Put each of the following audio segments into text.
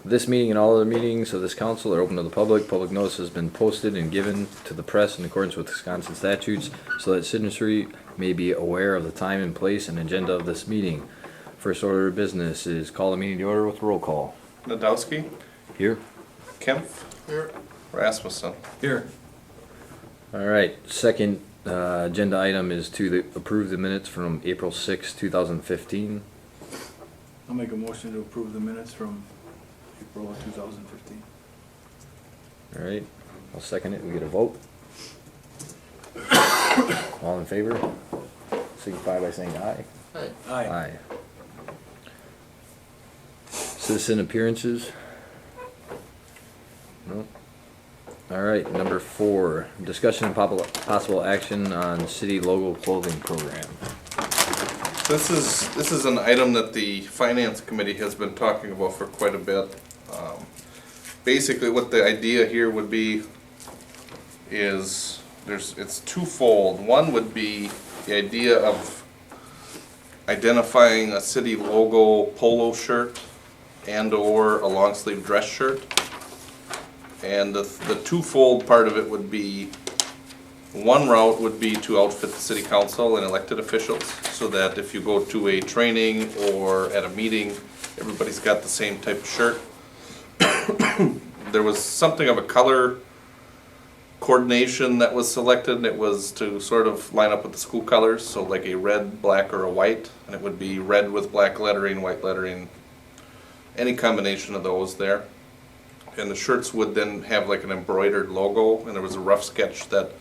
This meeting and all other meetings of this council are open to the public. Public notice has been posted and given to the press in accordance with Wisconsin statutes so that citizenry may be aware of the time and place and agenda of this meeting. First order of business is call the meeting to order with roll call. Nadowski, Here. Kempf, Here. Rasmussen. Here. All right, second agenda item is to approve the minutes from April 6, 2015. I'll make a motion to approve the minutes from April of 2015. All right, I'll second it. We get a vote. All in favor? Signify by saying aye. Aye. Aye. Citizen appearances? No. All right, number 4, discussion and possible action on city logo clothing program. This is an item that the finance committee has been talking about for quite a bit. Basically, what the idea here would be is it's twofold. One would be the idea of identifying a city logo polo shirt and or a long sleeve dress shirt. And the twofold part of it would be, one route would be to outfit the city council and elected officials so that if you go to a training or at a meeting, everybody's got the same type of shirt. There was something of a color coordination that was selected, and it was to sort of line up with the school colors, so like a red, black, or a white, and it would be red with black lettering, white lettering, any combination of those there. And the shirts would then have like an embroidered logo, and there was a rough sketch that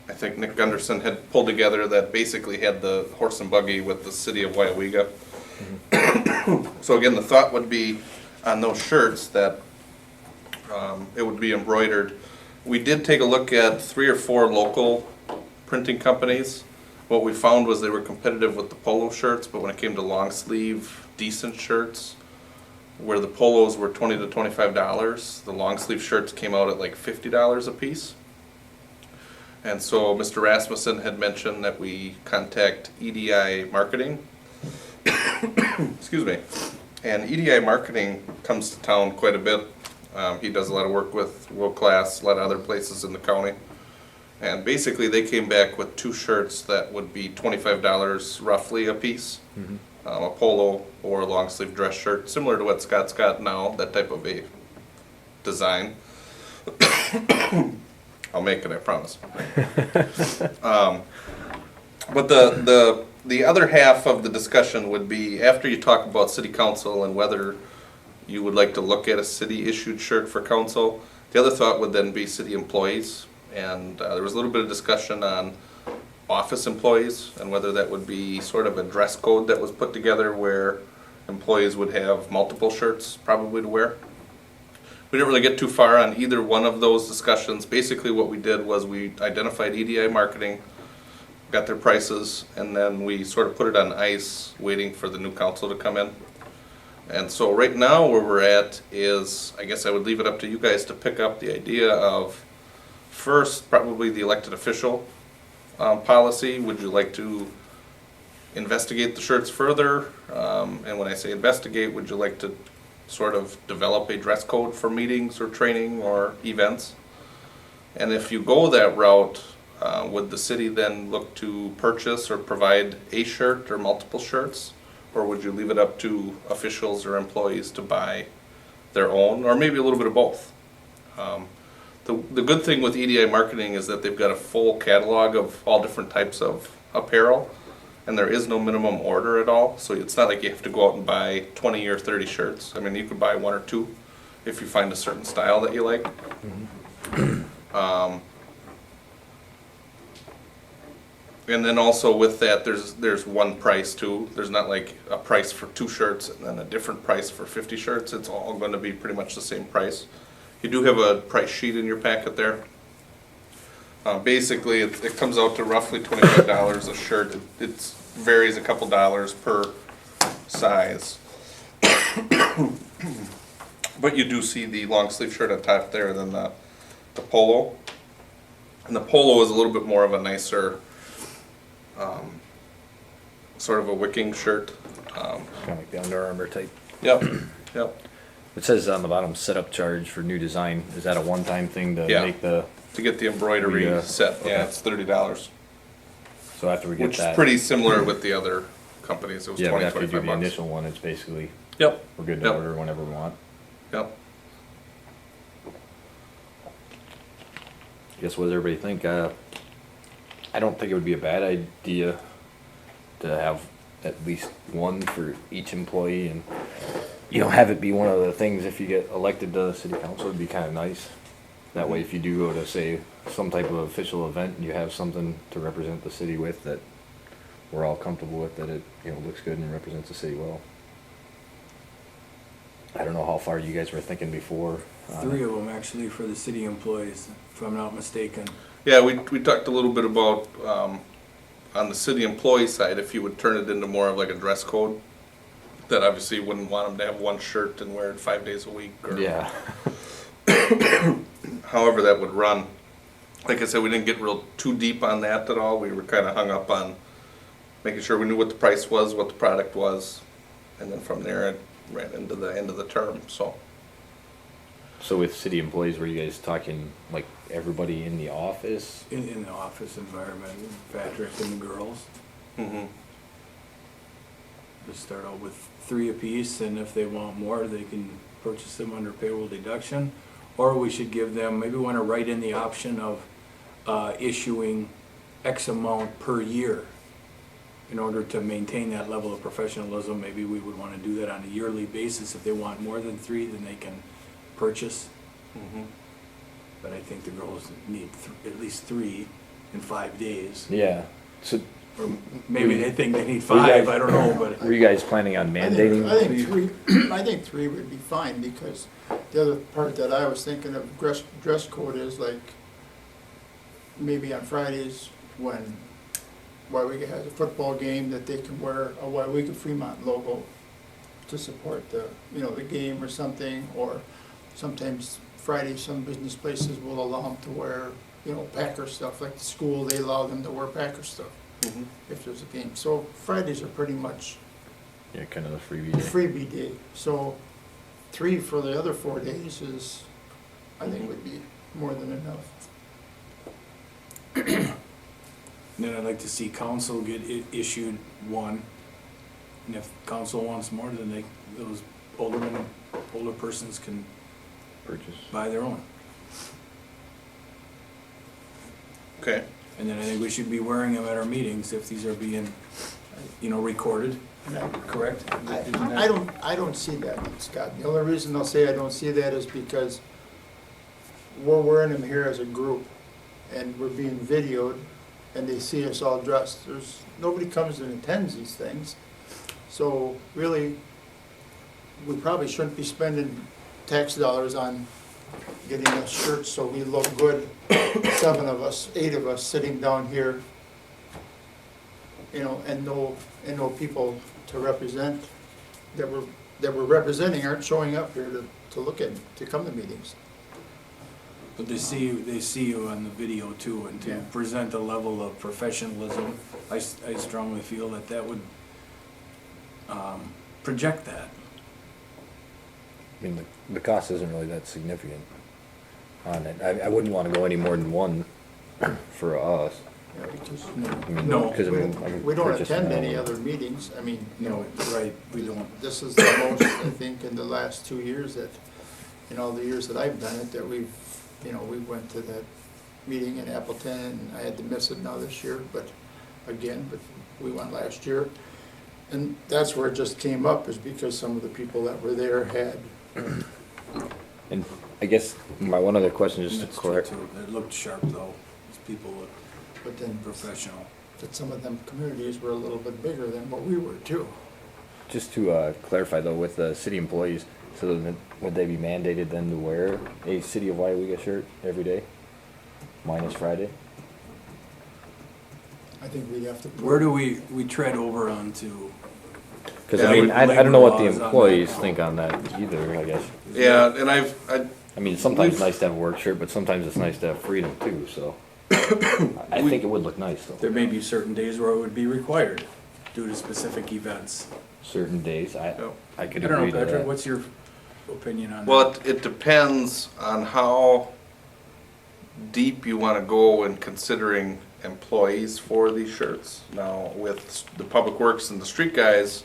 I think Nick Gunderson had pulled together that basically had the horse and buggy with the city of Weyauwega. So again, the thought would be on those shirts that it would be embroidered. We did take a look at 3 or 4 local printing companies. What we found was they were competitive with the polo shirts, but when it came to long sleeve, decent shirts, where the polos were $20 to $25, the long sleeve shirts came out at like $50 a piece. And so Mr. Rasmussen had mentioned that we contact EDI Marketing. Excuse me. And EDI Marketing comes to town quite a bit. He does a lot of work with World Class, a lot of other places in the county. And basically they came back with 2 shirts that would be $25 roughly a piece. Mm-hmm. A polo or a long sleeve dress shirt, similar to what Scott's got now, that type of a design. I'll make it, I promise. But the other half of the discussion would be after you talk about city council and whether you would like to look at a city issued shirt for council. The other thought would then be city employees, and there was a little bit of discussion on office employees and whether that would be sort of a dress code that was put together where employees would have multiple shirts probably to wear. We didn't really get too far on either one of those discussions. Basically what we did was we identified EDI Marketing, got their prices, and then we sort of put it on ice waiting for the new council to come in. And so right now where we're at is, I guess I would leave it up to you guys to pick up the idea of first probably the elected official policy. Would you like to investigate the shirts further? And when I say investigate, would you like to sort of develop a dress code for meetings or training or events? And if you go that route, would the city then look to purchase or provide a shirt or multiple shirts? Or would you leave it up to officials or employees to buy their own, or maybe a little bit of both? The good thing with EDI Marketing is that they've got a full catalog of all different types of apparel, and there is no minimum order at all, so it's not like you have to go out and buy 20 or 30 shirts. I mean, you could buy 1 or 2 if you find a certain style that you like. Mm-hmm. And then also with that, there's one price too. There's not like a price for 2 shirts and then a different price for 50 shirts. It's all going to be pretty much the same price. You do have a price sheet in your packet there. Basically, it comes out to roughly $25 a shirt. It varies a couple dollars per size. But you do see the long sleeve shirt on top there, and then the polo. And the polo is a little bit more of a nicer, sort of a wicking shirt. Kind of like the Under Armour type. Yep, yep. It says on the bottom, setup charge for new design. Is that a one-time thing to Yeah. make the, To get the embroidery Yeah. set, yeah, Okay. it's $30. so after we get Which is that? pretty similar with the other companies, it was Yeah, but 20, after we do 25 the bucks. initial one, it's basically, Yep, we're good to Yep. order whenever we want. yep. I guess what does everybody think? I don't think it would be a bad idea to have at least one for each employee and, you know, have it be one of the things if you get elected to the city council, it'd be kinda nice. That way, if you do go to, say, some type of official event, and you have something to represent the city with that we're all comfortable with, that it, you know, looks good and represents the city well. I don't know how far you guys were thinking before. on 3 it. of them actually for the city employees, if I'm not mistaken. Yeah, we talked a little bit about, on the city employee side, if you would turn it into more of like a dress code. That obviously you wouldn't want them to have one shirt and wear it 5 days a week or Yeah, however that would run. Like I said, we didn't get real too deep on that at all. We were kinda hung up on making sure we knew what the price was, what the product was. And then from there, it ran into the end of the term, so. so with city employees, were you guys talking like everybody in the office? In the office environment, Patrick and the girls. Mm-hmm. Just start out with 3 apiece, and if they want more, they can purchase them under payroll deduction. Or we should give them, maybe want to write in the option of issuing X amount per year. In order to maintain that level of professionalism, maybe we would want to do that on a yearly basis. If they want more than 3, then they can purchase. Mm-hmm. But I think the girls need at least 3 in 5 days. Yeah, so Or maybe they think they need Were you 5, guys- I don't know, but. were you guys planning on mandating? I think 3, I think 3 would be fine, because the other part that I was thinking of dress code is like, maybe on Fridays when Weyauwega has a football game, that they can wear a Weyauwega Fremont logo to support the, you know, the game or something, or sometimes Fridays, some business places will allow them to wear, you know, Packer stuff, like the school, they allow them to wear Packer stuff Mm-hmm. if there's a game. So Fridays are pretty much Yeah, kind of the freebie day. freebie day, so 3 for the other 4 days is, I think would be more than enough. Then I'd like to see council get issued 1. And if council wants more, then those older persons can Purchase. buy their own. Okay. And then I think we should be wearing them at our meetings if these are being, you know, recorded, And I- correct? I don't see that, Scott. The only reason I'll say I don't see that is because we're wearing them here as a group, and we're being videoed, and they see us all dressed. Nobody comes and attends these things, so really, we probably shouldn't be spending tax dollars on getting us shirts so we look good. 7 of us, 8 of us sitting down here, you know, and no people to represent, that we're representing aren't showing up here to look at, to come to meetings. But they see you on the video too, and to Yeah. present a level of professionalism, I strongly feel that would project that. I mean, the cost isn't really that significant on it. I wouldn't want to go any more than 1 for us. You know, because I mean, No, 'cause I mean, I can we don't purchase attend them any all. other meetings, I mean, you know, Right, we don't. this is the most, I think, in the last 2 years that, in all the years that I've done it, that we've, you know, we went to that meeting in Appleton, and I had to miss it now this year, but we went last year. And that's where it just came up, is because some of the people that were there had, And I guess my one other question, just That's to true, correct, too. It looked sharp though, these people look but then professional. that some of them communities were a little bit bigger than what we were too. just to clarify though, with the city employees, so then would they be mandated then to wear a City of Weyauwega shirt every day? Minus Friday? I think we'd have to. Where do we tread over onto? Because Yeah, I mean, with I don't labor know what the laws on that. employees think on that either, I guess. Yeah, and I I mean, sometimes it's nice to have a work shirt, but sometimes it's nice to have freedom too, so. I think it would look nice though. There may be certain days where it would be required due to specific events. Certain days, I could I don't agree know, to Patrick, that. what's your opinion on that? Well, it depends on how deep you wanna go in considering employees for these shirts. Now, with the public works and the street guys,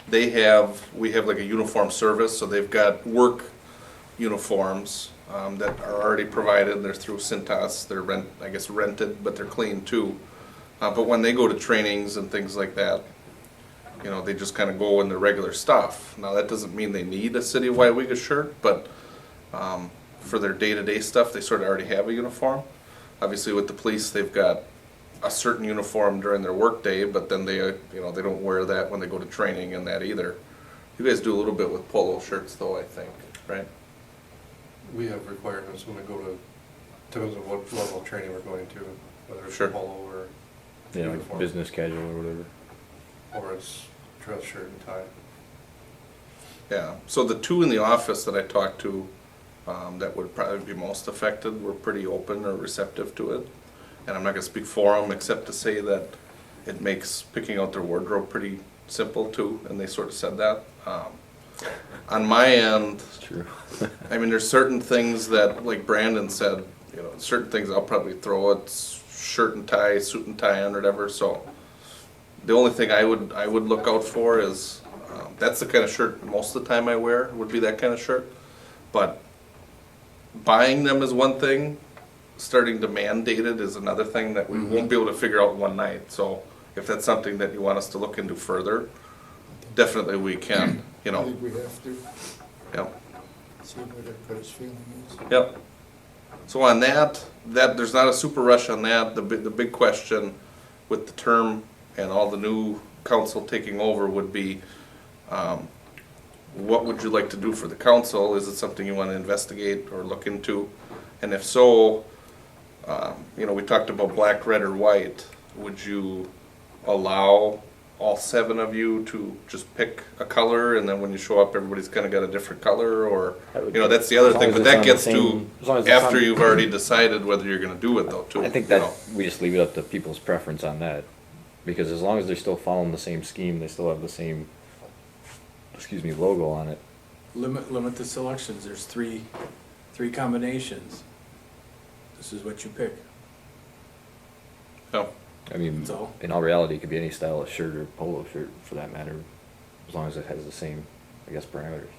we have like a uniform service, so they've got work uniforms, that are already provided, they're through Cintas, they're rented, but they're clean too. But when they go to trainings and things like that, you know, they just kinda go in their regular stuff. Now, that doesn't mean they need a City of Weyauwega shirt, but, for their day-to-day stuff, they sort of already have a uniform. Obviously, with the police, they've got a certain uniform during their workday, but then they, they don't wear that when they go to training and that either. You guys do a little bit with polo shirts though, I think, right? We have requirements when we go to, depends on what level of training we're going to, whether it's Sure. polo or You know, uniform, business casual or whatever. or it's dress shirt and tie. Yeah, so the two in the office that I talked to, that would probably be most affected were pretty open or receptive to it. And I'm not gonna speak for them, except to say that it makes picking out their wardrobe pretty simple too, and they sort of said that. On my end, It's true. I mean, there's certain things that, like Brandon said, certain things I'll probably throw it, shirt and tie, suit and tie on, or whatever, so. The only thing I would look out for is, that's the kind of shirt most of the time I wear, would be that kind of shirt. But buying them is one thing, starting to mandate it is another thing that we won't be able to figure out in one night. So if that's something that you want us to look into further, definitely we can, I think we have to Yep. see what everybody's feeling is. Yep. So on that, there's not a super rush on that. The big question with the term and all the new council taking over would be, what would you like to do for the council? Is it something you want to investigate or look into? And if so, we talked about black, red, or white. Would you allow all 7 of you to just pick a color, and then when you show up, everybody's kind of got a different color? Or, that's the other As long thing, as but it's that on the gets same- to as long as it's after on- you've already decided whether you're gonna do it though, too. I think you that know. we just leave it up to people's preference on that, because as long as they're still following the same scheme, they still have the same, logo on it. Limit the selections, there's three combinations. This is what you pick, No. I mean, that's all. in all reality, it could be any style of shirt or polo shirt for that matter, as long as it has the same, parameters.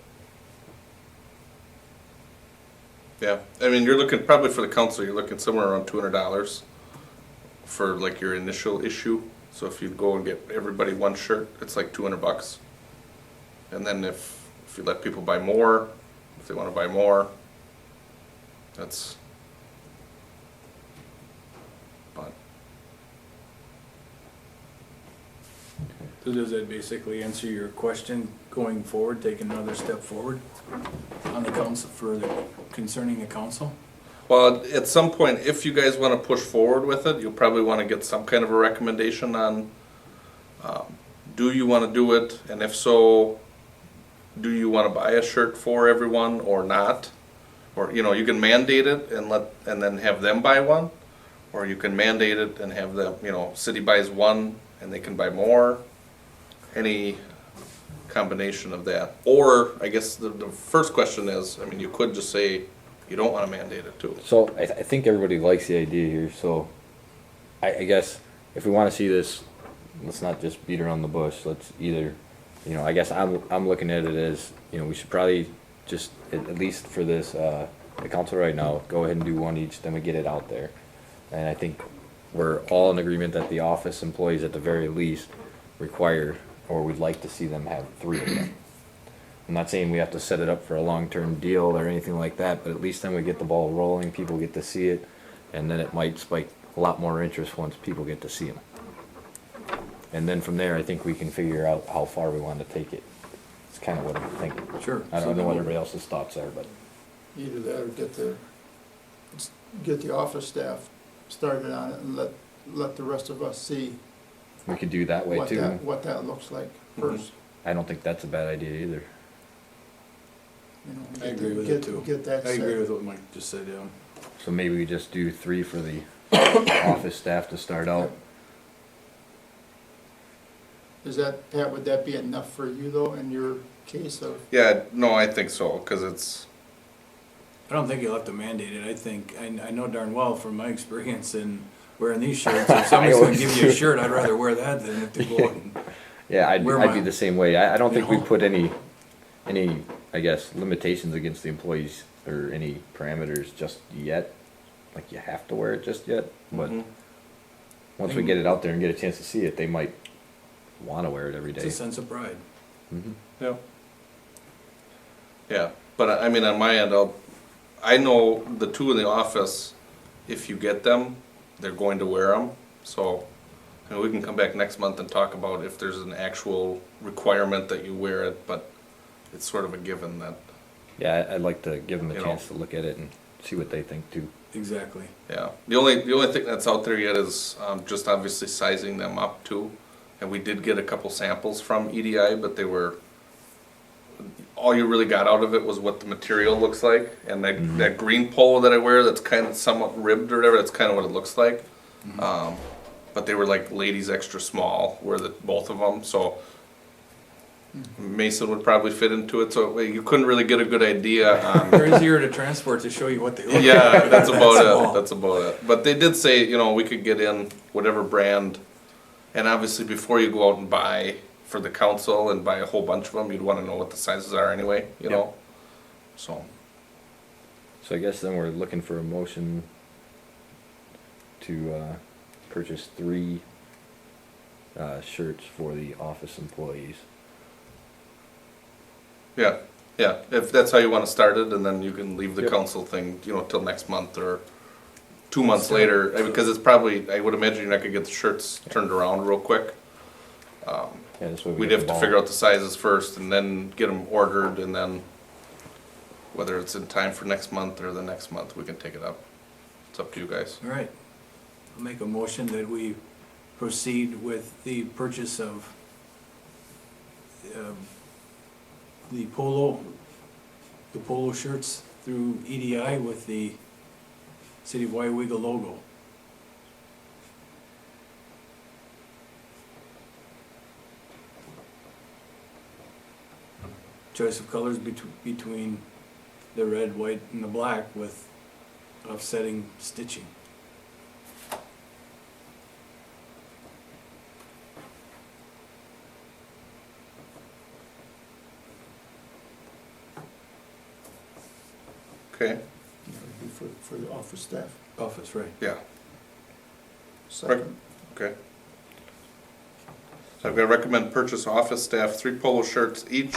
Yeah, I mean, you're looking, probably for the council, you're looking somewhere around $200 for like your initial issue. So if you go and get everybody one shirt, it's like $200. And then if you let people buy more, if they wanna buy more, that's. But, So does that basically answer your question going forward, take another step forward on the council, concerning the council? well, at some point, if you guys wanna push forward with it, you'll probably wanna get some kind of a recommendation on, do you wanna do it, and if so, do you wanna buy a shirt for everyone or not? Or, you can mandate it and then have them buy one, or you can mandate it and have them, city buys one and they can buy more. Any combination of that. Or, I guess the first question is, I mean, you could just say you don't wanna mandate it too. So I think everybody likes the idea here, so I guess if we wanna see this, let's not just beat around the bush, let's either, I guess I'm looking at it as, we should probably just, at least for this, the council right now, go ahead and do one each, then we get it out there. And I think we're all in agreement that the office employees at the very least require, or we'd like to see them have 3 of them. I'm not saying we have to set it up for a long-term deal or anything like that, but at least then we get the ball rolling, people get to see it, and then it might spike a lot more interest once people get to see them. And then from there, I think we can figure out how far we want to take it. It's kind of what I'm thinking. Sure. I don't know what everybody else's thoughts are, but Either that or get the office staff started on it and let the rest of us see we could do that way too. what that looks like first. I don't think that's a bad idea either. I agree with it too. Get that I agree set. with what Mike just said, yeah. So maybe we just do 3 for the office staff to start out. Is that, Pat, would that be enough for you though, in your case of? Yeah, no, I think so, cause it's, I don't think you'll have to mandate it. I think, I know darn well from my experience in wearing these shirts, if somebody's gonna give you a shirt, I'd rather wear that than if they go out and, Yeah, I'd Where be my- the same way. I don't you think we know? put any, I guess, limitations against the employees or any parameters just yet. Like you have to wear it just yet, but Mhm. once we get it out there and get a chance to see it, they might wanna wear it every it's day. a sense of pride. Mhm. yeah. Yeah, but I mean, on my end, I know the two in the office, if you get them, they're going to wear them, so, you know, we can come back next month and talk about if there's an actual requirement that you wear it, but it's sort of a given that, Yeah, I'd like to give them a You know. chance to look at it and see what they think too. Exactly. yeah. The only thing that's out there yet is, just obviously sizing them up too. And we did get a couple samples from EDI, but they were, all you really got out of it was what the material looks like. And that green polo that I wear, that's kind of somewhat ribbed or whatever, that's kind of what it looks like. But they were like ladies extra small, were both of them, so Mason would probably fit into it, so you couldn't really get a good idea on. They're easier to transport to show you what they look like. Yeah, that's about small. it, that's about it. But they did say, you know, we could get in whatever brand, and obviously before you go out and buy for the council and buy a whole bunch of them, you'd wanna know what the sizes are anyway, you know? So, So I guess then we're looking for a motion to, purchase 3, shirts for the office employees. yeah, if that's how you wanna start it, and then you can leave the Yep. council thing, you know, till next month or 2 months later, because it's probably, I would imagine you're not gonna get the shirts turned around real quick. Yeah, this way we We'd get have the to ball. figure out the sizes first and then get them ordered, and then whether it's in time for next month or the next month, we can take it up. It's up to you guys. All right. I'll make a motion that we proceed with the purchase of the polo shirts through EDI with the City of Weyauwega logo. Choice of colors between the red, white, and the black with offsetting stitching. Okay, For the office staff. Office, right. yeah, Second. okay. So I've got recommend purchase office staff 3 polo shirts each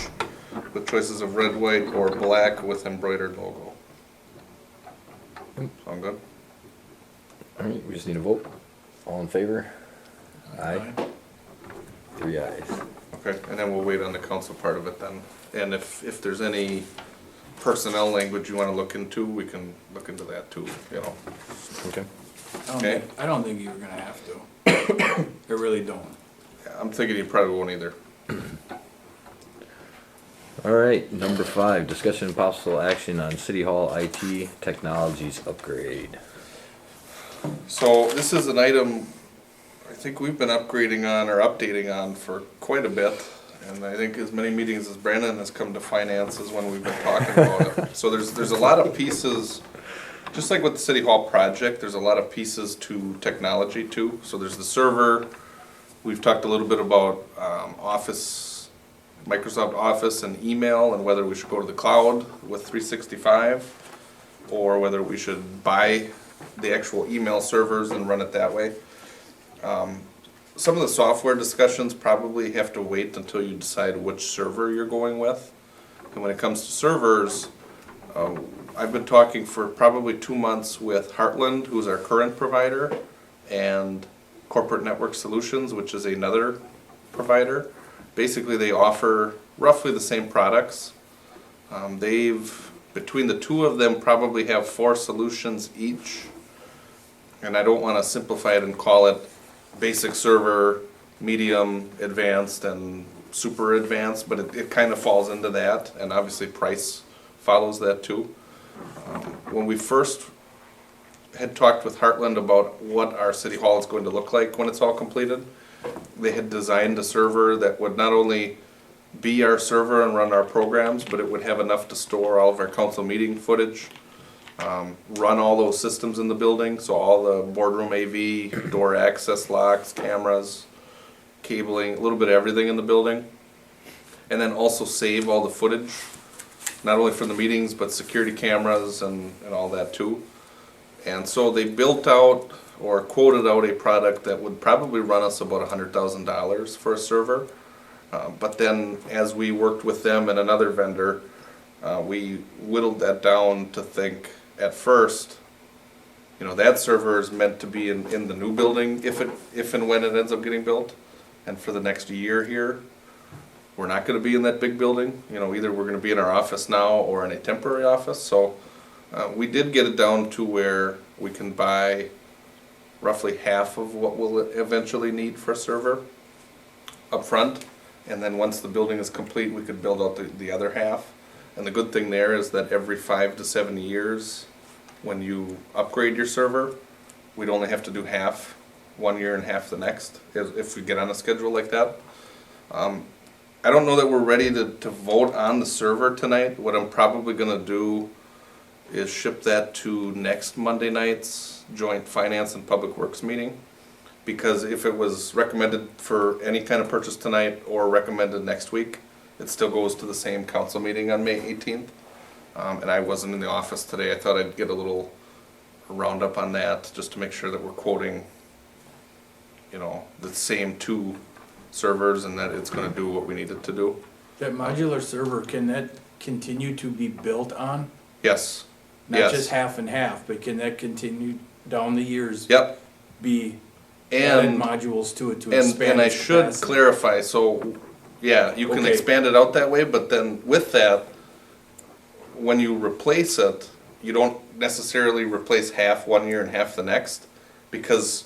with choices of red, white, or black with embroidered logo. Sound good? Alright, we just need a vote. All in favor? Aye. 3 ayes. Okay, and then we'll wait on the council part of it then. And if there's any personnel language you wanna look into, we can look into that too, you know. Okay. Okay. I don't think you're gonna have to. I really don't. Yeah, I'm thinking you probably won't either. Alright, number 5, discussion and possible action on City Hall IT technologies upgrade. So this is an item I think we've been upgrading on or updating on for quite a bit. And I think as many meetings as Brandon has come to finance is when we've been talking about it. So there's a lot of pieces, just like with the City Hall project, there's a lot of pieces to technology too. So there's the server, we've talked a little bit about Office, Microsoft Office and email, and whether we should go to the cloud with 365, or whether we should buy the actual email servers and run it that way. Some of the software discussions probably have to wait until you decide which server you're going with. And when it comes to servers, I've been talking for probably 2 months with Heartland, who's our current provider, and Corporate Network Solutions, which is another provider. Basically, they offer roughly the same products. Between the two of them, probably have 4 solutions each. And I don't wanna simplify it and call it basic server, medium, advanced, and super advanced, but it kind of falls into that, and obviously price follows that too. When we first had talked with Heartland about what our city hall is going to look like when it's all completed, they had designed a server that would not only be our server and run our programs, but it would have enough to store all of our council meeting footage, run all those systems in the building, so all the boardroom AV, door access locks, cameras, cabling, a little bit of everything in the building. And then also save all the footage, not only from the meetings, but security cameras and all that too. And so they built out or quoted out a product that would probably run us about $100,000 for a server. But then as we worked with them and another vendor, we whittled that down to think at first, that server is meant to be in the new building if and when it ends up getting built. And for the next year here, we're not gonna be in that big building. Either we're gonna be in our office now or in a temporary office. So we did get it down to where we can buy roughly half of what we'll eventually need for a server up front. And then once the building is complete, we could build out the other half. And the good thing there is that every 5 to 7 years, when you upgrade your server, we'd only have to do half 1 year and half the next, if we get on a schedule like that. I don't know that we're ready to vote on the server tonight. What I'm probably gonna do is ship that to next Monday night's joint finance and public works meeting. Because if it was recommended for any kind of purchase tonight or recommended next week, it still goes to the same council meeting on May 18th. And I wasn't in the office today. I thought I'd get a little roundup on that just to make sure that we're quoting, the same two servers and that it's gonna do what we need it to do. That modular server, can that continue to be built on? Yes. Not Yes. just half and half, but can that continue down the years? Yep. Be added And modules to it to expand And I its should capacity? clarify, so, yeah, you can Okay. expand it out that way, but then with that, when you replace it, you don't necessarily replace half 1 year and half the next, because,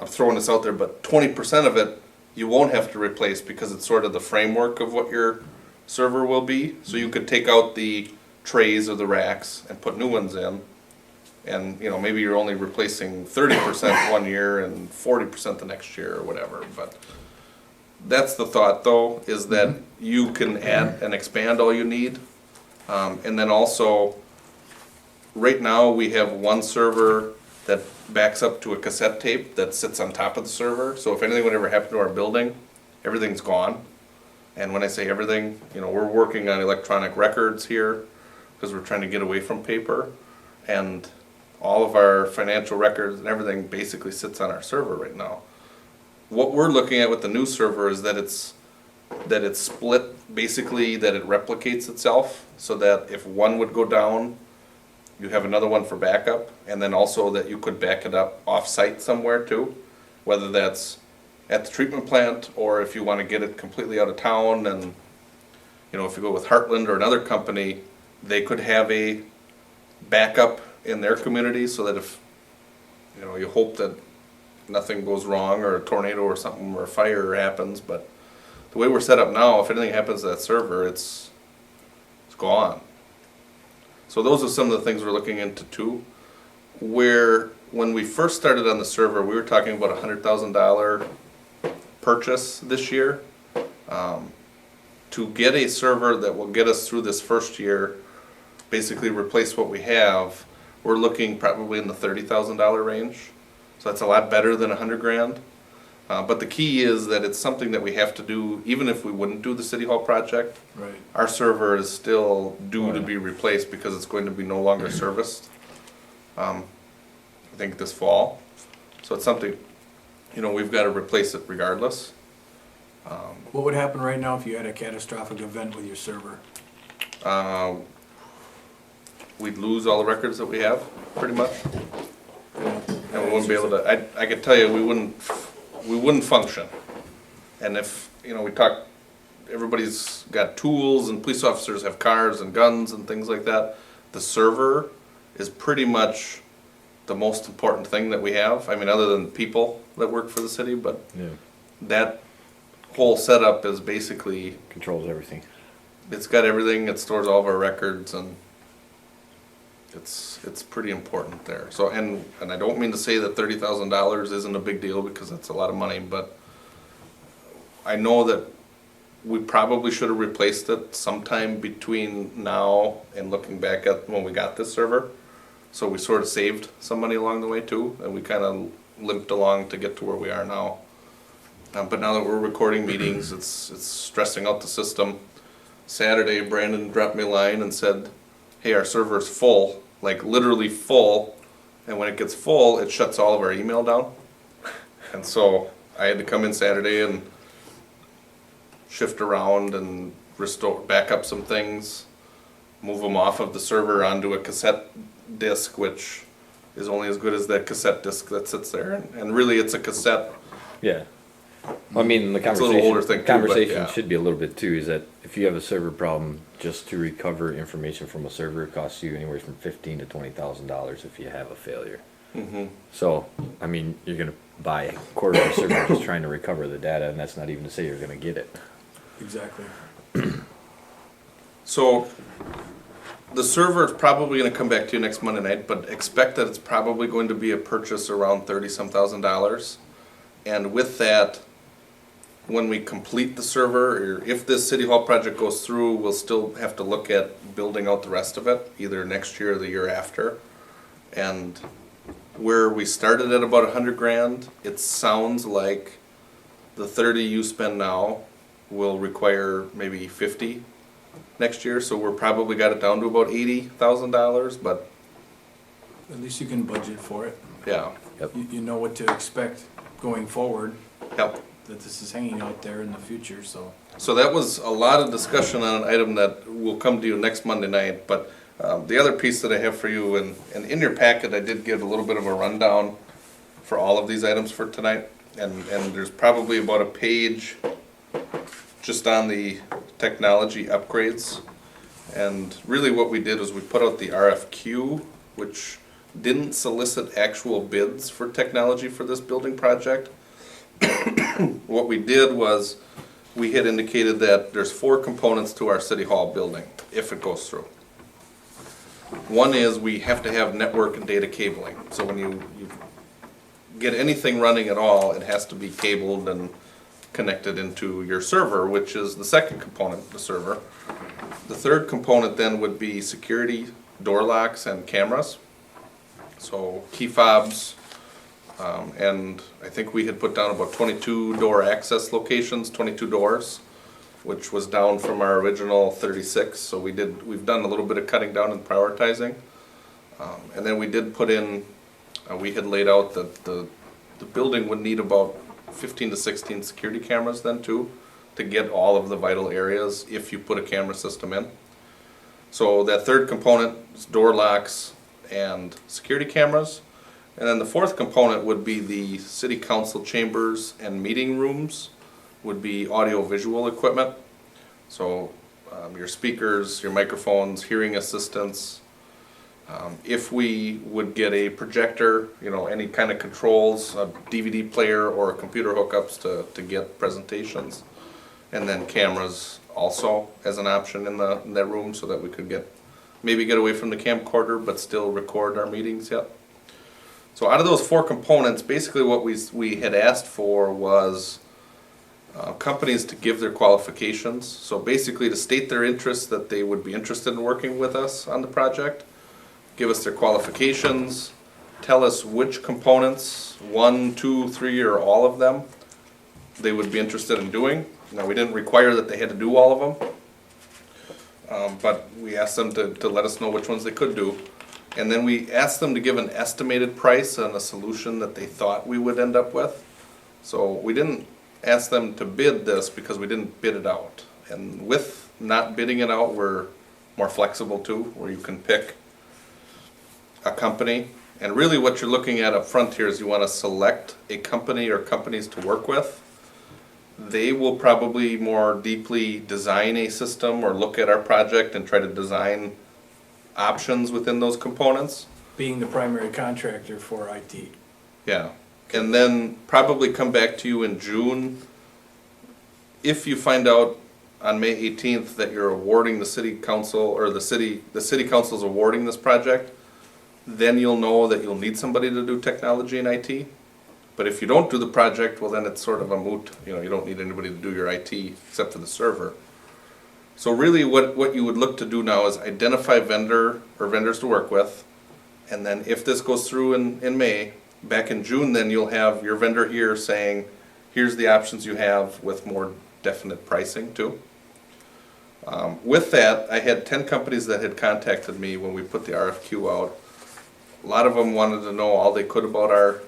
I'm throwing this out there, but 20% of it, you won't have to replace because it's sort of the framework of what your server will be. So you could take out the trays or the racks and put new ones in. And, maybe you're only replacing 30% 1 year and 40% the next year or whatever, but that's the thought though, is that you can add and expand all you need. And then also, right now, we have one server that backs up to a cassette tape that sits on top of the server. So if anything would ever happen to our building, everything's gone. And when I say everything, we're working on electronic records here because we're trying to get away from paper. And all of our financial records and everything basically sits on our server right now. What we're looking at with the new server is that it's split, basically that it replicates itself, so that if one would go down, you have another one for backup, and then also that you could back it up off-site somewhere too, whether that's at the treatment plant or if you want to get it completely out of town. And if you go with Heartland or another company, they could have a backup in their community, so that if you hope that nothing goes wrong or a tornado or something or a fire happens. But the way we're set up now, if anything happens to that server, it's gone. So those are some of the things we're looking into too. Where when we first started on the server, we were talking about $100,000 purchase this year. To get a server that will get us through this first year, basically replace what we have, we're looking probably in the $30,000 range. So that's a lot better than $100,000. But the key is that it's something that we have to do, even if we wouldn't do the City Hall project. Right. Our server is still due to be replaced because it's going to be no longer serviced, I think this fall. So it's something, we've got to replace it regardless. What would happen right now if you had a catastrophic event with your server? We'd lose all the records that we have, pretty much. And we wouldn't be able to, I could tell you, we wouldn't function. And if, we talk, everybody's got tools and police officers have cars and guns and things like that. The server is pretty much the most important thing that we have. I mean, other than people that work for the city, but Yeah, that whole setup is basically, controls everything. it's got everything, it stores all of our records, and It's pretty important there. So, and I don't mean to say that $30,000 isn't a big deal, because that's a lot of money, but I know that we probably should have replaced it sometime between now and looking back at when we got this server. So we sort of saved some money along the way too, and we kind of limped along to get to where we are now. But now that we're recording meetings, it's stressing out the system. Saturday, Brandon dropped me a line and said, hey, our server's full, like literally full, and when it gets full, it shuts all of our email down. And so I had to come in Saturday and shift around and restore, back up some things, move them off of the server onto a cassette disc, which is only as good as that cassette disc that sits there. And really, it's a cassette. Yeah. Well, I mean, the It's a little older conversation, thing too, but conversation yeah. should be a little bit too, is that if you have a server problem, just to recover information from a server, it costs you anywhere from $15,000 to $20,000 if you have a failure. Mm-hmm. So, I mean, you're gonna buy a quarter of a server just trying to recover the data, and that's not even to say you're gonna get it. Exactly. So the server is probably going to come back to you next Monday night, but expect that it's probably going to be a purchase around $30-some thousand. And with that, when we complete the server, or if this city hall project goes through, we'll still have to look at building out the rest of it, either next year or the year after. And where we started at about 100 grand, it sounds like the 30 you spend now will require maybe 50 next year, so we're probably got it down to about $80,000, but At least you can budget for it. yeah, You know what to expect going forward, yep. that this is hanging out there in the future, so. So that was a lot of discussion on an item that will come to you next Monday night, but the other piece that I have for you, and in your packet, I did give a little bit of a rundown for all of these items for tonight, and there's probably about a page just on the technology upgrades. And really what we did was we put out the RFQ, which didn't solicit actual bids for technology for this building project. What we did was, we had indicated that there's 4 components to our city hall building, if it goes through. One is we have to have network and data cabling. So when you get anything running at all, it has to be cabled and connected into your server, which is the second component of the server. The third component then would be security, door locks, and cameras. So key fobs, and I think we had put down about 22 door access locations, 22 doors, which was down from our original 36. So we've done a little bit of cutting down and prioritizing. And then we did put in, we had laid out that the building would need about 15 to 16 security cameras then too, to get all of the vital areas if you put a camera system in. So that third component is door locks and security cameras. And then the fourth component would be the city council chambers and meeting rooms, would be audio visual equipment. So your speakers, your microphones, hearing assistants. If we would get a projector, you know, any kind of controls, a DVD player or computer hookups to get presentations. And then cameras also as an option in that room, so that we could maybe get away from the camcorder but still record our meetings yet. So out of those 4 components, basically what we had asked for was companies to give their qualifications. So basically to state their interest, that they would be interested in working with us on the project. Give us their qualifications, tell us which components, 1, 2, 3, or all of them, they would be interested in doing. Now, we didn't require that they had to do all of them, but we asked them to let us know which ones they could do. And then we asked them to give an estimated price on a solution that they thought we would end up with. So we didn't ask them to bid this because we didn't bid it out. And with not bidding it out, we're more flexible too, where you can pick a company. And really what you're looking at up front here is you want to select a company or companies to work with. They will probably more deeply design a system or look at our project and try to design options within those components. Being the primary contractor for IT. Yeah, and then probably come back to you in June. If you find out on May 18th that you're awarding the city council, or the city council's awarding this project, then you'll know that you'll need somebody to do technology and IT. But if you don't do the project, well, then it's sort of a moot, you don't need anybody to do your IT except for the server. So really what you would look to do now is identify vendor or vendors to work with. And then if this goes through in May, back in June, then you'll have your vendor here saying, here's the options you have with more definite pricing too. With that, I had 10 companies that had contacted me when we put the RFQ out. A lot of them wanted to know all they could about our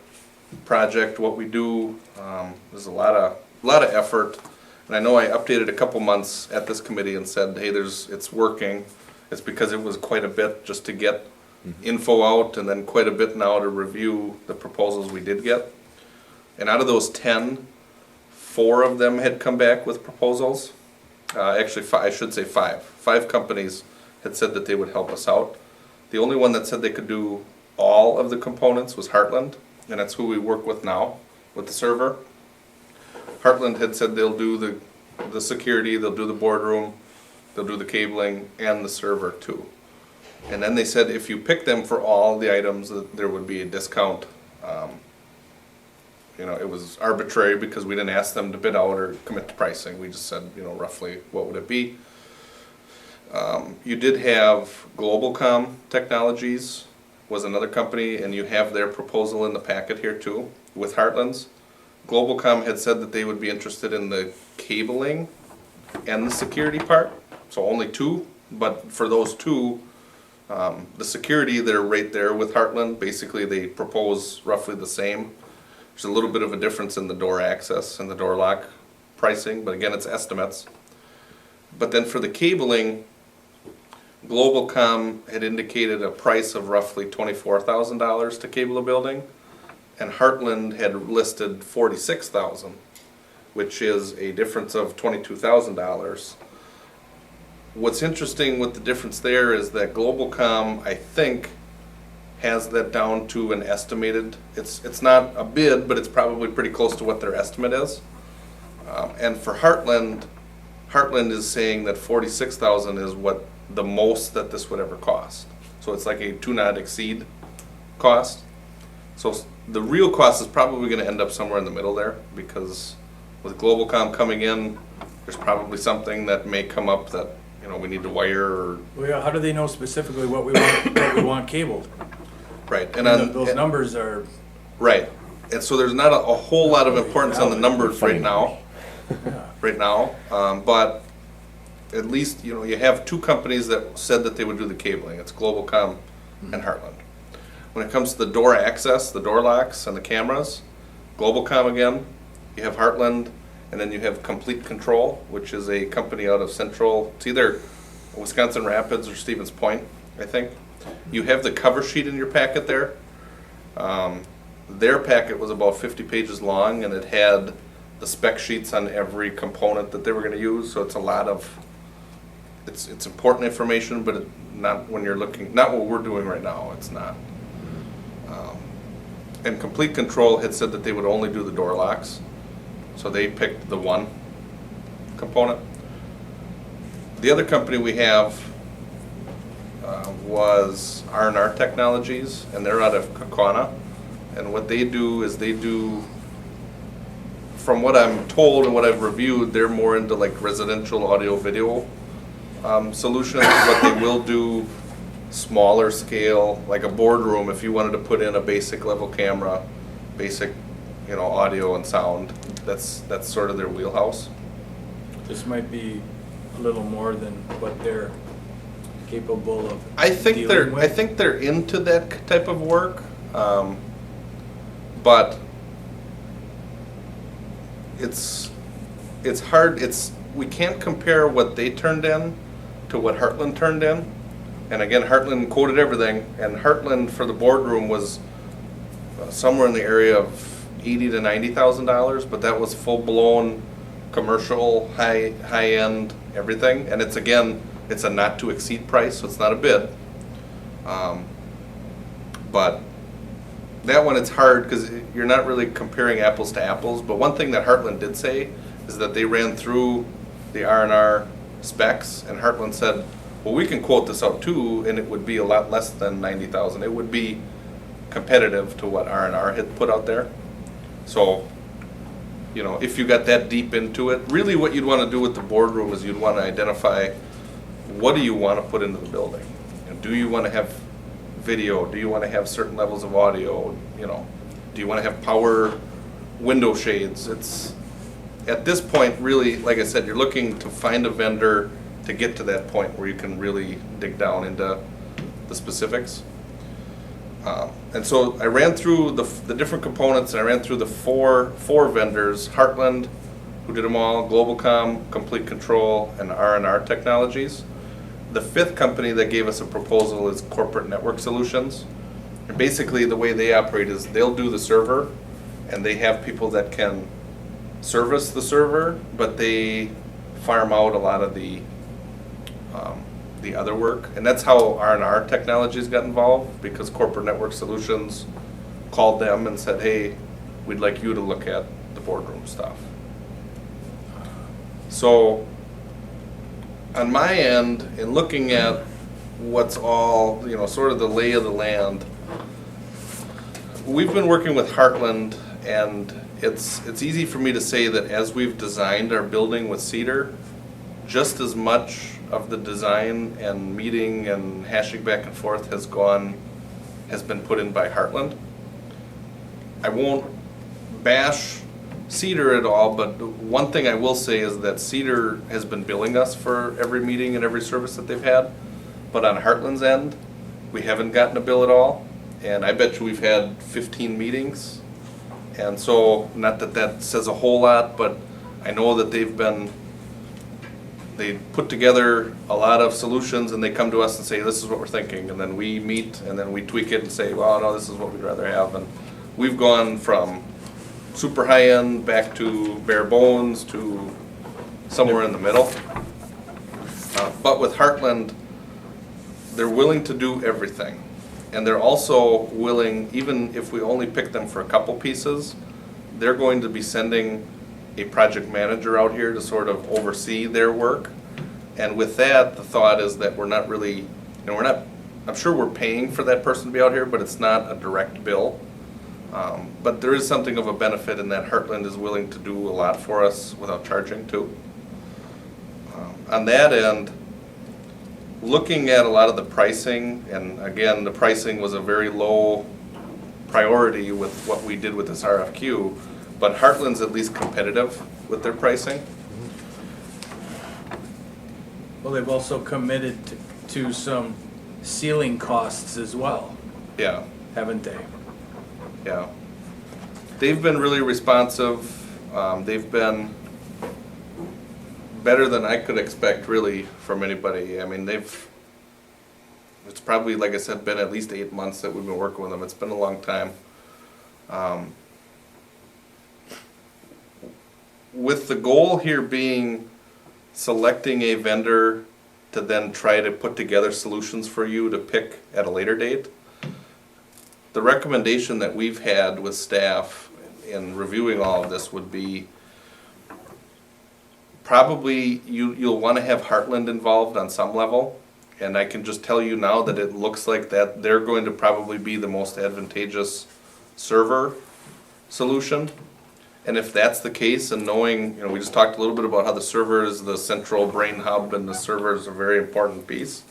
project, what we do. There's a lot of effort. And I know I updated a couple months at this committee and said, hey, it's working. It's because it was quite a bit just to get info out, and then quite a bit now to review the proposals we did get. And out of those 10, 4 of them had come back with proposals. Actually, I should say 5. 5 companies had said that they would help us out. The only one that said they could do all of the components was Heartland, and that's who we work with now with the server. Heartland had said they'll do the security, they'll do the boardroom, they'll do the cabling, and the server too. And then they said if you pick them for all the items, that there would be a discount. It was arbitrary because we didn't ask them to bid out or commit to pricing. We just said, roughly what would it be. You did have Globalcom Technologies was another company, and you have their proposal in the packet here too with Heartland's. Globalcom had said that they would be interested in the cabling and the security part, so only 2. But for those 2, the security, they're right there with Heartland. Basically, they propose roughly the same. There's a little bit of a difference in the door access and the door lock pricing, but again, it's estimates. But then for the cabling, Globalcom had indicated a price of roughly $24,000 to cable a building, and Heartland had listed $46,000, which is a difference of $22,000. What's interesting with the difference there is that Globalcom, I think, has that down to an estimated, it's not a bid, but it's probably pretty close to what their estimate is. And for Heartland is saying that $46,000 is what the most that this would ever cost. So it's like a do not exceed cost. So the real cost is probably going to end up somewhere in the middle there, because with Globalcom coming in, there's probably something that may come up that we need to wire or Well, yeah, how do they know specifically what we want cabled? right. And those numbers are, Right, and so there's not a whole lot of importance on the numbers right now. But at least, you have 2 companies that said that they would do the cabling. It's Globalcom and Heartland. When it comes to the door access, the door locks and the cameras, Globalcom again, you have Heartland, and then you have Complete Control, which is a company out of Central, it's either Wisconsin Rapids or Stevens Point, I think. You have the cover sheet in your packet there. Their packet was about 50 pages long, and it had the spec sheets on every component that they were going to use. So it's a lot of, it's important information, but not when you're looking, not what we're doing right now. It's not. And Complete Control had said that they would only do the door locks, so they picked the 1 component. The other company we have was R&R Technologies, and they're out of Kaukauna. And what they do is from what I'm told and what I've reviewed, they're more into like residential audio video solutions, but they will do smaller scale, like a boardroom. If you wanted to put in a basic level camera, basic, audio and sound, that's sort of their wheelhouse. this might be a little more than what they're capable of I think dealing with. I think they're into that type of work, but it's hard. We can't compare what they turned in to what Heartland turned in. And again, Heartland quoted everything, and Heartland for the boardroom was somewhere in the area of $80,000 to $90,000, but that was full blown commercial, high end everything. And it's a not to exceed price, so it's not a bid. But that one, it's hard because you're not really comparing apples to apples. But one thing that Heartland did say is that they ran through the R&R specs, and Heartland said, well, we can quote this out too, and it would be a lot less than 90,000. It would be competitive to what R&R had put out there. So, you know, if you got that deep into it, really what you'd want to do with the boardroom is you'd want to identify, what do you want to put into the building? You know, do you want to have video? Do you want to have certain levels of audio? You know, do you want to have power window shades? It's, at this point, really, like I said, you're looking to find a vendor to get to that point where you can really dig down into the specifics. And so I ran through the different components, and I ran through the four vendors: Heartland, who did them all, Globalcom, Complete Control, and R&R Technologies. The fifth company that gave us a proposal is Corporate Network Solutions. And basically the way they operate is they'll do the server, and they have people that can service the server, but they farm out a lot of the other work. And that's how R&R Technologies got involved, because Corporate Network Solutions called them and said, hey, we'd like you to look at the boardroom stuff. So on my end, in looking at what's all, you know, sort of the lay of the land, we've been working with Heartland, and it's easy for me to say that as we've designed our building with Cedar, just as much of the design and meeting and hashing back and forth has been put in by Heartland. I won't bash Cedar at all, but one thing I will say is that Cedar has been billing us for every meeting and every service that they've had, but on Heartland's end, we haven't gotten a bill at all, and I bet you we've had 15 meetings. And so, not that that says a whole lot, but I know that they put together a lot of solutions, and they come to us and say, this is what we're thinking, and then we meet, and then we tweak it and say, well, no, this is what we'd rather have. And we've gone from super high-end back to bare bones to somewhere in the middle. But with Heartland, they're willing to do everything. And they're also willing, even if we only pick them for a couple pieces, they're going to be sending a project manager out here to sort of oversee their work. And with that, the thought is that we're not really, you know, I'm sure we're paying for that person to be out here, but it's not a direct bill. But there is something of a benefit in that Heartland is willing to do a lot for us without charging too. On that end, looking at a lot of the pricing, and again, the pricing was a very low priority with what we did with this RFQ, but Heartland's at least competitive with their pricing. Well, they've also committed to some ceiling costs as well, Yeah, haven't they? yeah. They've been really responsive. They've been better than I could expect, really, from anybody. I mean, it's probably, like I said, been at least 8 months that we've been working with them. It's been a long time. With the goal here being selecting a vendor to then try to put together solutions for you to pick at a later date, the recommendation that we've had with staff in reviewing all of this would be probably you'll want to have Heartland involved on some level. And I can just tell you now that it looks like that they're going to probably be the most advantageous server solution. And if that's the case, and knowing, you know, we just talked a little bit about how the server is the central brain hub and the server is a very important piece.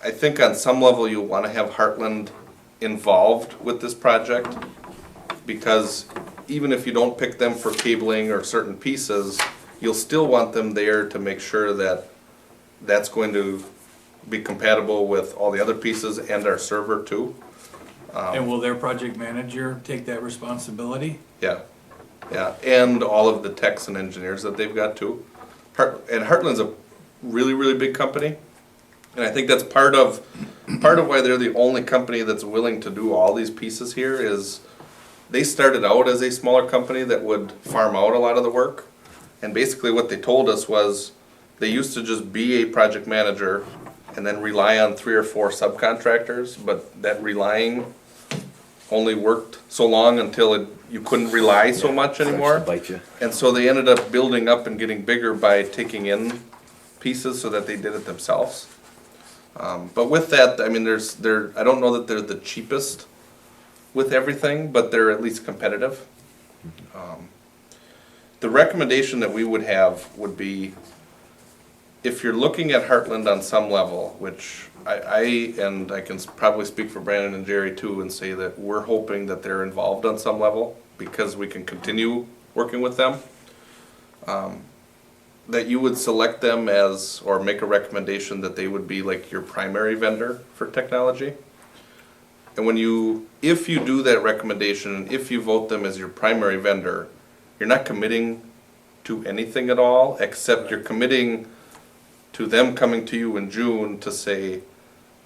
I think on some level you'll want to have Heartland involved with this project, because even if you don't pick them for cabling or certain pieces, you'll still want them there to make sure that that's going to be compatible with all the other pieces and our server too. And will their project manager take that responsibility? Yeah, yeah, and all of the techs and engineers that they've got too. And Heartland's a really, really big company, and I think that's part of why they're the only company that's willing to do all these pieces here. Is they started out as a smaller company that would farm out a lot of the work, and basically what they told us was they used to just be a project manager and then rely on 3 or 4 subcontractors, but that relying only worked so long until you couldn't rely so much anymore. Bite you. And so they ended up building up and getting bigger by taking in pieces so that they did it themselves. But with that, I mean, I don't know that they're the cheapest with everything, but they're at least competitive. The recommendation that we would have would be, if you're looking at Heartland on some level, which and I can probably speak for Brandon and Jerry too, and say that we're hoping that they're involved on some level, because we can continue working with them. That you would select them as, or make a recommendation that they would be like your primary vendor for technology. And if you do that recommendation, and if you vote them as your primary vendor, you're not committing to anything at all, except you're committing to them coming to you in June to say,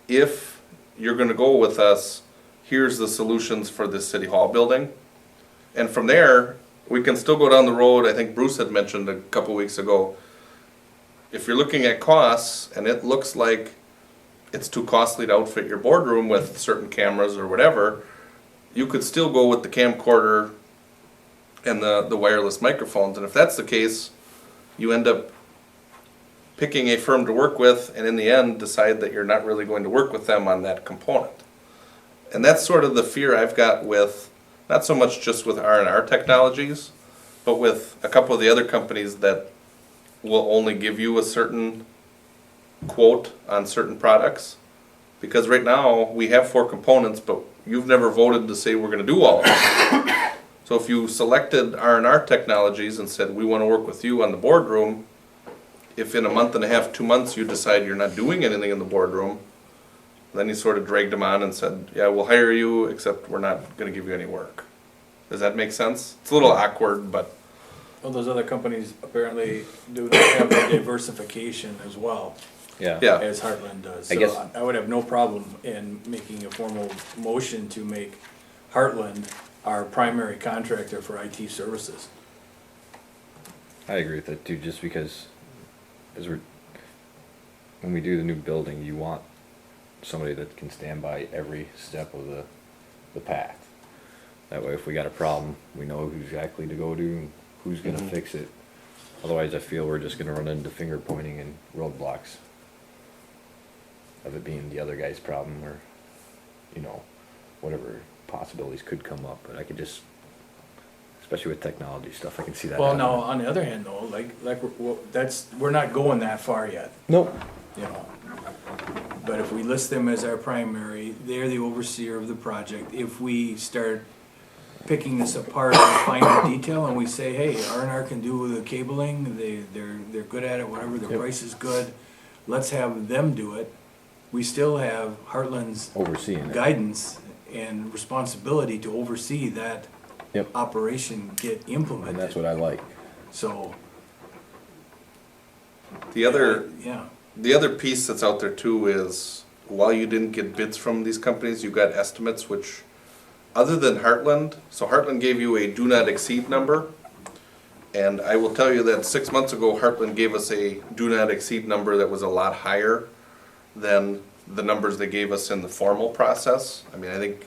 if you're gonna go with us, here's the solutions for this city hall building. And from there, we can still go down the road. I think Bruce had mentioned a couple weeks ago, if you're looking at costs and it looks like it's too costly to outfit your boardroom with certain cameras or whatever, you could still go with the camcorder and the wireless microphones. And if that's the case, you end up picking a firm to work with, and in the end decide that you're not really going to work with them on that component. And that's sort of the fear I've got with, not so much just with R&R Technologies, but with a couple of the other companies that will only give you a certain quote on certain products. Because right now, we have 4 components, but you've never voted to say we're gonna do all of them. So if you selected R&R Technologies and said, we wanna work with you on the boardroom, if in a month and a half, 2 months, you decide you're not doing anything in the boardroom, then you sort of dragged them on and said, yeah, we'll hire you, except we're not gonna give you any work. Does that make sense? It's a little awkward, but Well, those other companies apparently do not have the diversification as well Yeah. yeah. as Heartland does. I guess- So I would have no problem in making a formal motion to make Heartland our primary contractor for IT services. I agree with that too, just because when we do the new building, you want somebody that can stand by every step of the path. That way, if we got a problem, we know who exactly to go to, and who's gonna fix it. Otherwise, I feel we're just gonna run into finger pointing and roadblocks of it being the other guy's problem, or, whatever possibilities could come up, but I could just, especially with technology stuff, I can see that Well, happening. now, on the other hand though, we're not going that far yet, Nope. you know. But if we list them as our primary, they're the overseer of the project. If we start picking this apart and finding detail, and we say, hey, R&R can do the cabling, they're good at it, whatever, their Yep. price is good, let's have them do it. We still have Heartland's Overseeing it. guidance and responsibility to oversee that Yep. operation get implemented. And that's what I like. So, The other, yeah, the other piece that's out there too is, while you didn't get bids from these companies, you got estimates, which, other than Heartland, so Heartland gave you a do not exceed number. And I will tell you that 6 months ago, Heartland gave us a do not exceed number that was a lot higher than the numbers they gave us in the formal process. I mean, I think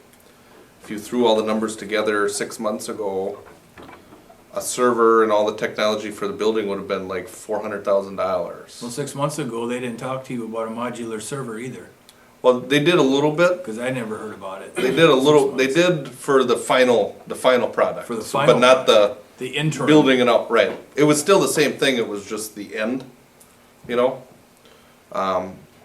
if you threw all the numbers together 6 months ago, a server and all the technology for the building would have been like $400,000. well, 6 months ago, they didn't talk to you about a modular server either, Well, they did a little bit. because I never heard about it. They did a little. 6 They months. did for the final product. For the So- final but not the The interim. building it up. Right. It was still the same thing. It was just the end.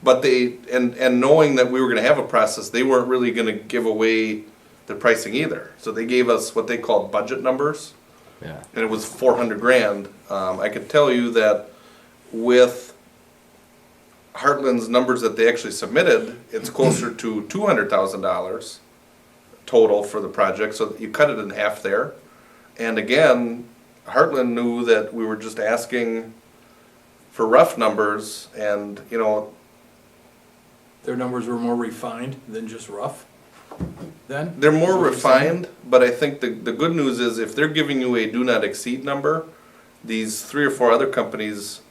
But they and knowing that we were going to have a process, they weren't really going to give away the pricing either. So they gave us what they called budget numbers, Yeah. and it was 400 grand. I could tell you that with Heartland's numbers that they actually submitted, it's closer to $200,000 total for the project, so you cut it in half there. And again, Heartland knew that we were just asking for rough numbers, and, Their numbers were more refined than just rough, then? they're more Is what you're saying? refined, but I think the good news is if they're giving you a do not exceed number, these 3 or 4 other companies,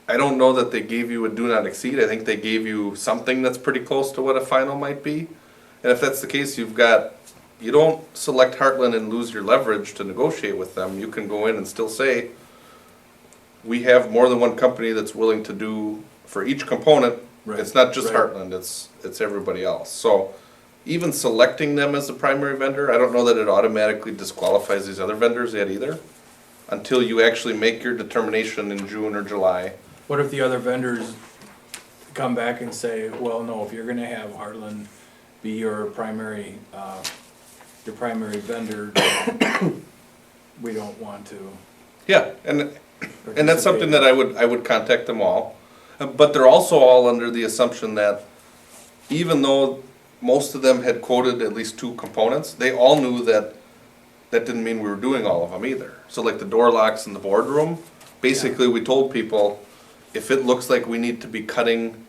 I don't know that they gave you a do not exceed. I think they gave you something that's pretty close to what a final might be. And if that's the case, you don't select Heartland and lose your leverage to negotiate with them. You can go in and still say, we have more than one company that's willing to do, for each component, Right, It's not just right. Heartland, it's everybody else. So even selecting them as the primary vendor, I don't know that it automatically disqualifies these other vendors yet either, until you actually make your determination in June or July. What if the other vendors come back and say, well, no, if you're gonna have Heartland be your primary vendor, we don't want to. Yeah, and that's something that I would contact them all. But they're also all under the assumption that even though most of them had quoted at least 2 components, they all knew that that didn't mean we were doing all of them either. So like the door locks in the boardroom, basically we told people, if it looks like we need to be cutting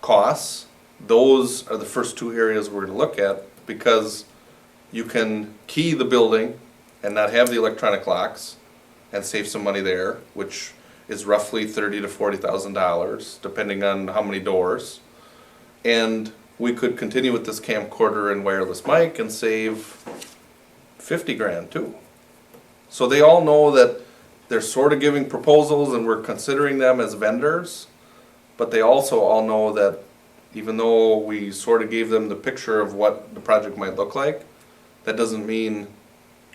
costs, those are the first 2 areas we're gonna look at, because you can key the building and not have the electronic locks and save some money there, which is roughly $30,000 to $40,000, depending on how many doors. And we could continue with this camcorder and wireless mic and save 50 grand too. So they all know that they're sort of giving proposals and we're considering them as vendors, but they also all know that even though we sort of gave them the picture of what the project might look like, that doesn't mean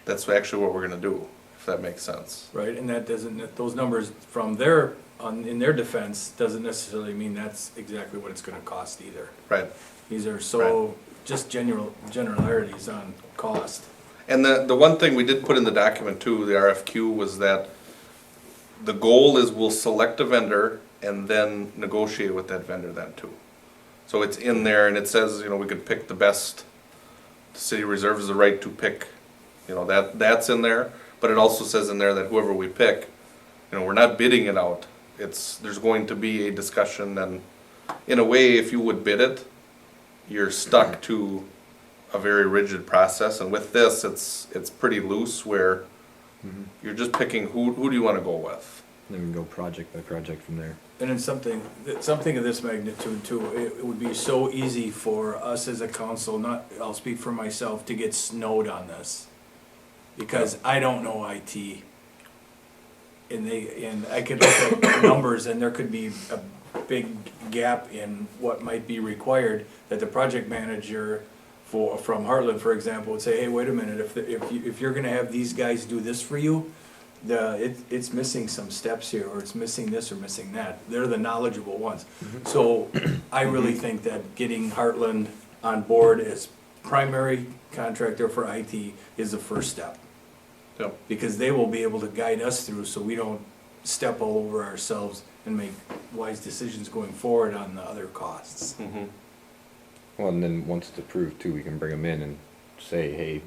that's actually what we're gonna do, if that makes sense. Right, and that doesn't, those numbers from their, in their defense, doesn't necessarily mean that's exactly what it's gonna cost either. Right. These are so, just generalities on cost. And the one thing we did put in the document too, the RFQ, was that the goal is we'll select a vendor and then negotiate with that vendor then too. So it's in there and it says, you know, we could pick the best, the city reserves the right to pick, you know, that's in there. But it also says in there that whoever we pick, you know, we're not bidding it out. There's going to be a discussion, and in a way, if you would bid it, you're stuck to a very rigid process. And with this, it's pretty loose, where you're just picking who do you want to go with. Then we can go project by project from there. And in something of this magnitude too, it would be so easy for us as a council, I'll speak for myself, to get snowed on this. Because I don't know IT. And I could look at numbers and there could be a big gap in what might be required, that the project manager from Heartland, for example, would say, hey, wait a minute, if you're gonna have these guys do this for you, it's missing some steps here, or it's missing this or missing that. They're the knowledgeable ones. So I really think that getting Heartland on board as primary contractor for IT is the first step. Yep. Because they will be able to guide us through, so we don't step all over ourselves and make wise decisions going forward on the other costs. Mm-hmm. Well, and then once it's approved too, we can bring them in and say, hey,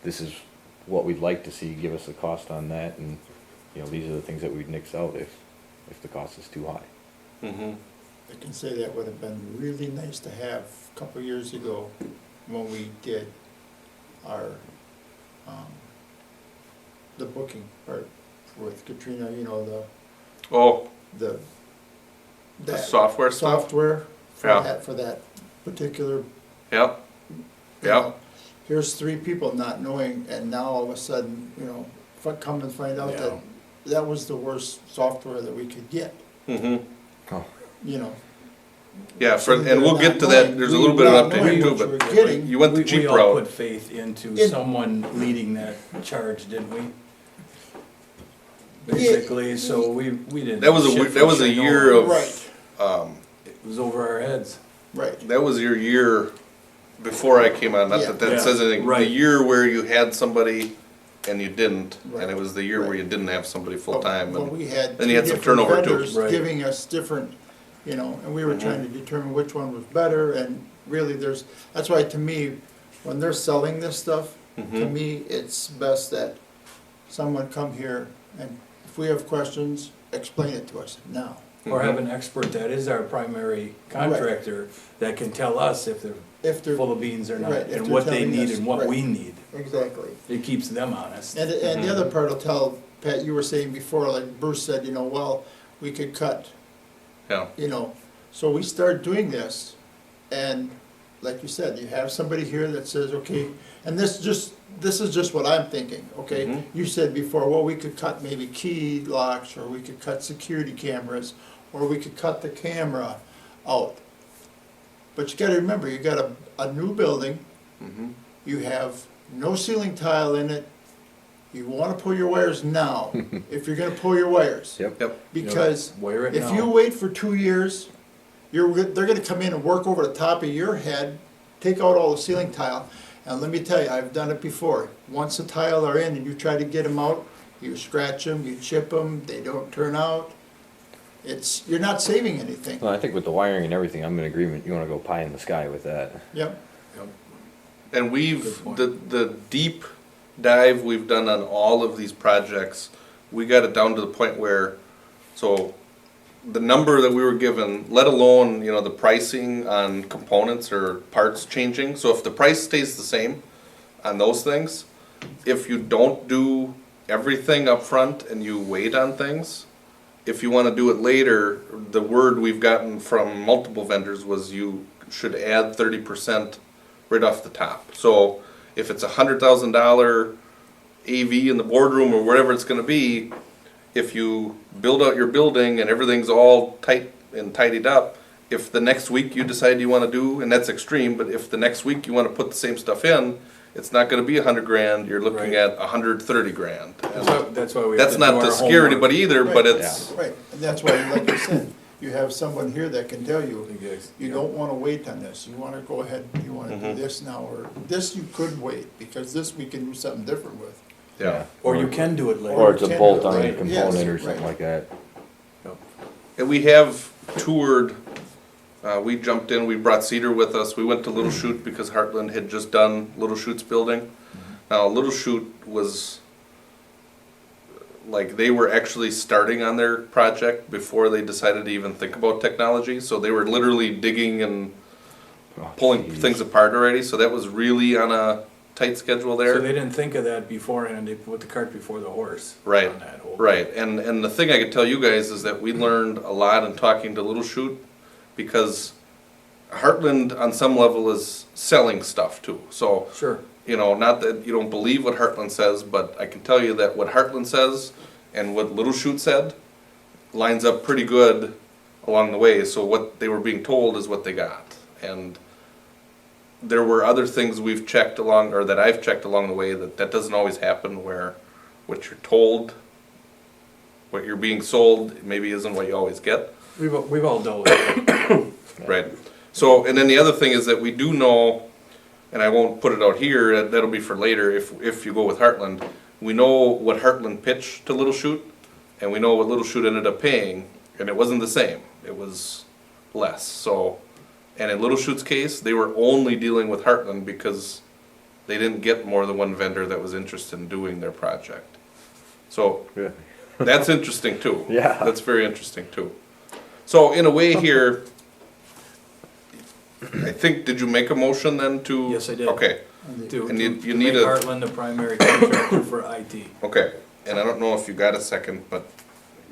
this is what we'd like to see, give us a cost on that, and, you know, these are the things that we'd nix out if the cost is too high. Mm-hmm. I can say that would have been really nice to have a couple of years ago when we did our, the booking part with Katrina, you know, Oh, the the that software stuff? software Yeah. for that particular, Yep, you yep. know, here's 3 people not knowing, and now all of a sudden, you know, come and find out that that was the worst software that we could get, Mm-hmm. Oh, you know. Yeah, Some and we'll not get to knowing- that, there's a we little bit of not update knowing too, what you were but getting. you went the We cheap all put route. faith into It- someone leading that charge, didn't we? Basically, so we didn't. That was a shit year no. of, Right, It was over our heads. right. that was your year before I came on, not that Yeah. that says anything, the Right. year where you had somebody and you didn't, Right. and it was the year where you didn't have somebody full-time. But and we had then you had some 3 different turnover too. vendors Right. giving us different, you know, and we were trying to determine which one was better, and really that's why to me, when they're selling this stuff, to Mhm. me, it's best that someone come here and if we have questions, explain it to us now. Or have an expert that is our primary contractor that can tell us if they're If they're, full of beans or not, Right, if and they're what they telling need us, and what right. we need. exactly. It keeps them honest. And the other part will tell, Pat, you were saying before, like Bruce said, you know, well, we could cut, Yeah, you know, so we start doing this, and like you said, you have somebody here that says, okay, and this is just what I'm thinking, okay? Mhm. You said before, well, we could cut maybe key locks, or we could cut security cameras, or we could cut the camera, out. But you gotta remember, you got a new building, Mhm. you have no ceiling tile in it, you wanna pull your wires now, if you're gonna pull your wires. Yep. Yep, Because Wire it if now. you wait for 2 years, they're gonna come in and work over the top of your head, take out all the ceiling tile, and let me tell you, I've done it before. Once the tile are in and you try to get them out, you scratch them, you chip them, they don't turn out. You're not saving anything. Well, I think with the wiring and everything, I'm in agreement. You wanna go pie in the sky with that. Yep, and we've, Good point. the deep dive we've done on all of these projects, we got it down to the point where, so the number that we were given, let alone, the pricing on components or parts changing, so if the price stays the same on those things, if you don't do everything up front and you wait on things, if you wanna do it later, the word we've gotten from multiple vendors was you should add 30% right off the top. So if it's $100,000 AV in the boardroom or whatever it's gonna be, if you build out your building and everything's all tight and tidied up, if the next week you decide you wanna do, and that's extreme, but if the next week you wanna put the same stuff in, it's not gonna be $100,000, you're looking Right. at $130,000. That's why we have That's to not do to our scare homework. anybody either, but Right. it's, right, and that's why, like you said, you have someone here that can tell you, you Yeah. don't wanna wait on this, you wanna go ahead, you wanna do this now, or this you could wait, because this we can do something different with. yeah. Or you can do it later. Or it's a Can do it, bolt-on right. component Yes, or something right. like that. Yep. And we have toured, we jumped in, we brought Cedar with us, we went to Little Chute because Heartland had just done Little Chute's building. Now, Little Chute was, like, they were actually starting on their project before they decided to even think about technology, so they were literally digging and Oh, pulling geez. things apart already, so that was really on a tight schedule there. So they didn't think of that beforehand, they put the cart before the horse. Right, on that whole- right, and the thing I could tell you guys is that we learned a lot in talking to Little Chute, because Heartland on some level is selling stuff too, so, Sure. not that you don't believe what Heartland says, but I can tell you that what Heartland says and what Little Chute said lines up pretty good along the way, so what they were being told is what they got. And there were other things we've checked along, or that I've checked along the way, that doesn't always happen, where what you're told, what you're being sold, maybe isn't what you always get. We've all dealt with it. Right. So, and then the other thing is that we do know, and I won't put it out here, that'll be for later if you go with Heartland. We know what Heartland pitched to Little Chute, and we know what Little Chute ended up paying, and it wasn't the same. It was less, so. And in Little Chute's case, they were only dealing with Heartland because they didn't get more than one vendor that was interested in doing their project. So, Yeah. that's interesting too. Yeah. That's very interesting too. So in a way here, I think, did you make a motion then to? Yes, I did. Okay, To And you to need make a- Heartland the primary contractor for IT. okay. And I don't know if you got a second, but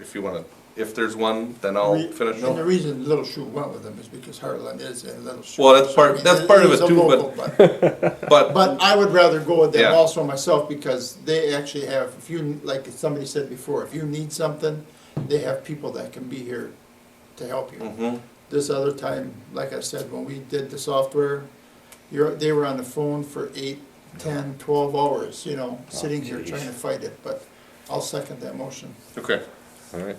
if you wanna, if there's one, then I'll finish. And the reason Little Chute went with them is because Heartland is in Little Chute. Well, that's part- So, I mean, that's part of is it a too, local, But, But I would rather go with them Yeah. also myself, because they actually have, if you, like somebody said before, if you need something, they have people that can be here to help you. mhm, This other time, like I said, when we did the software, they were on the phone for 8, 10, 12 hours, sitting here geez. trying to fight it, but I'll second that motion. okay. All right.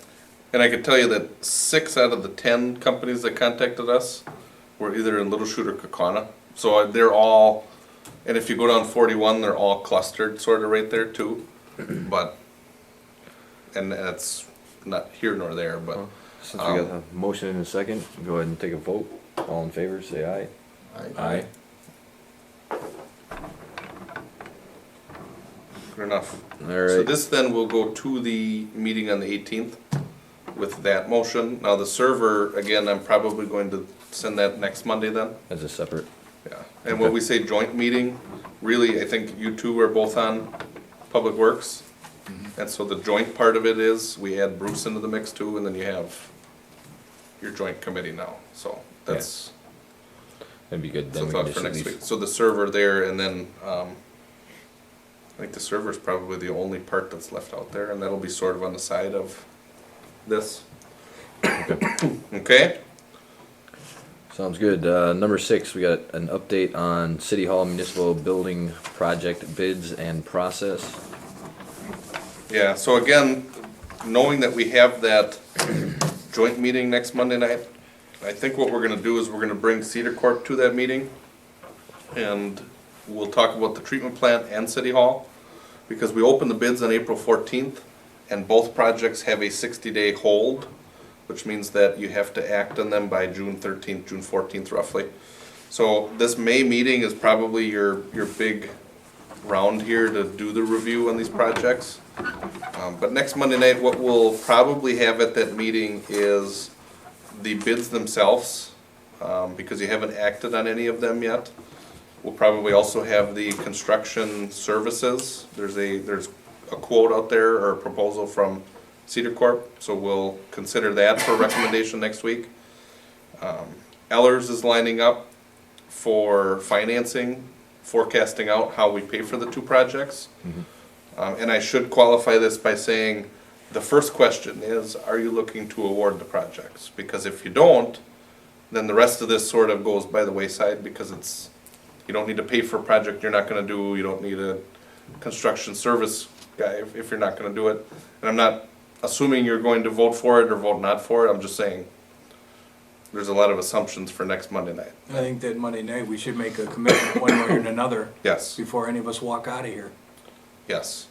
And I can tell you that 6 out of the 10 companies that contacted us were either in Little Chute or Kaukauna. So they're all, and if you go down 41, they're all clustered sort of right there too. But, and that's not here nor there, but, Since we got a motion in a second, go ahead and take a vote. All in favor, say aye. I- good enough. All So right. this then will go to the meeting on the 18th with that motion. Now the server, again, I'm probably going to send that next Monday then. As a separate. Yeah, and when we say joint meeting, really, I think you two are both on Public Works. And so the joint part of it is, we add Bruce into the mix too, and then you have your joint committee now, so that's, That'd be good. so Then we thought can for just at next week. least. So the server there, and then, I think the server's probably the only part that's left out there, and that'll be sort of on the side of this. Okay? Sounds good. Number 6, we got an update on City Hall Municipal Building Project bids and process. Yeah, so again, knowing that we have that joint meeting next Monday night, I think what we're gonna do is we're gonna bring Cedar Corp to that meeting. And we'll talk about the treatment plant and City Hall, because we opened the bids on April 14th, and both projects have a 60-day hold, which means that you have to act on them by June 13th, June 14th roughly. So this May meeting is probably your big round here to do the review on these projects. But next Monday night, what we'll probably have at that meeting is the bids themselves, because you haven't acted on any of them yet. We'll probably also have the construction services. There's a quote out there or a proposal from Cedar Corp, so we'll consider that for recommendation next week. Ellers is lining up for financing, forecasting out how we pay for the two projects. And I should qualify this by saying, the first question is, are you looking to award the projects? Because if you don't, then the rest of this sort of goes by the wayside, because you don't need to pay for a project you're not gonna do, you don't need a construction service guy if you're not gonna do it. And I'm not assuming you're going to vote for it or vote not for it, I'm just saying, there's a lot of assumptions for next Monday night. I think that Monday night, we should make a commitment one way or another Yes, before any of us walk out of here. yes.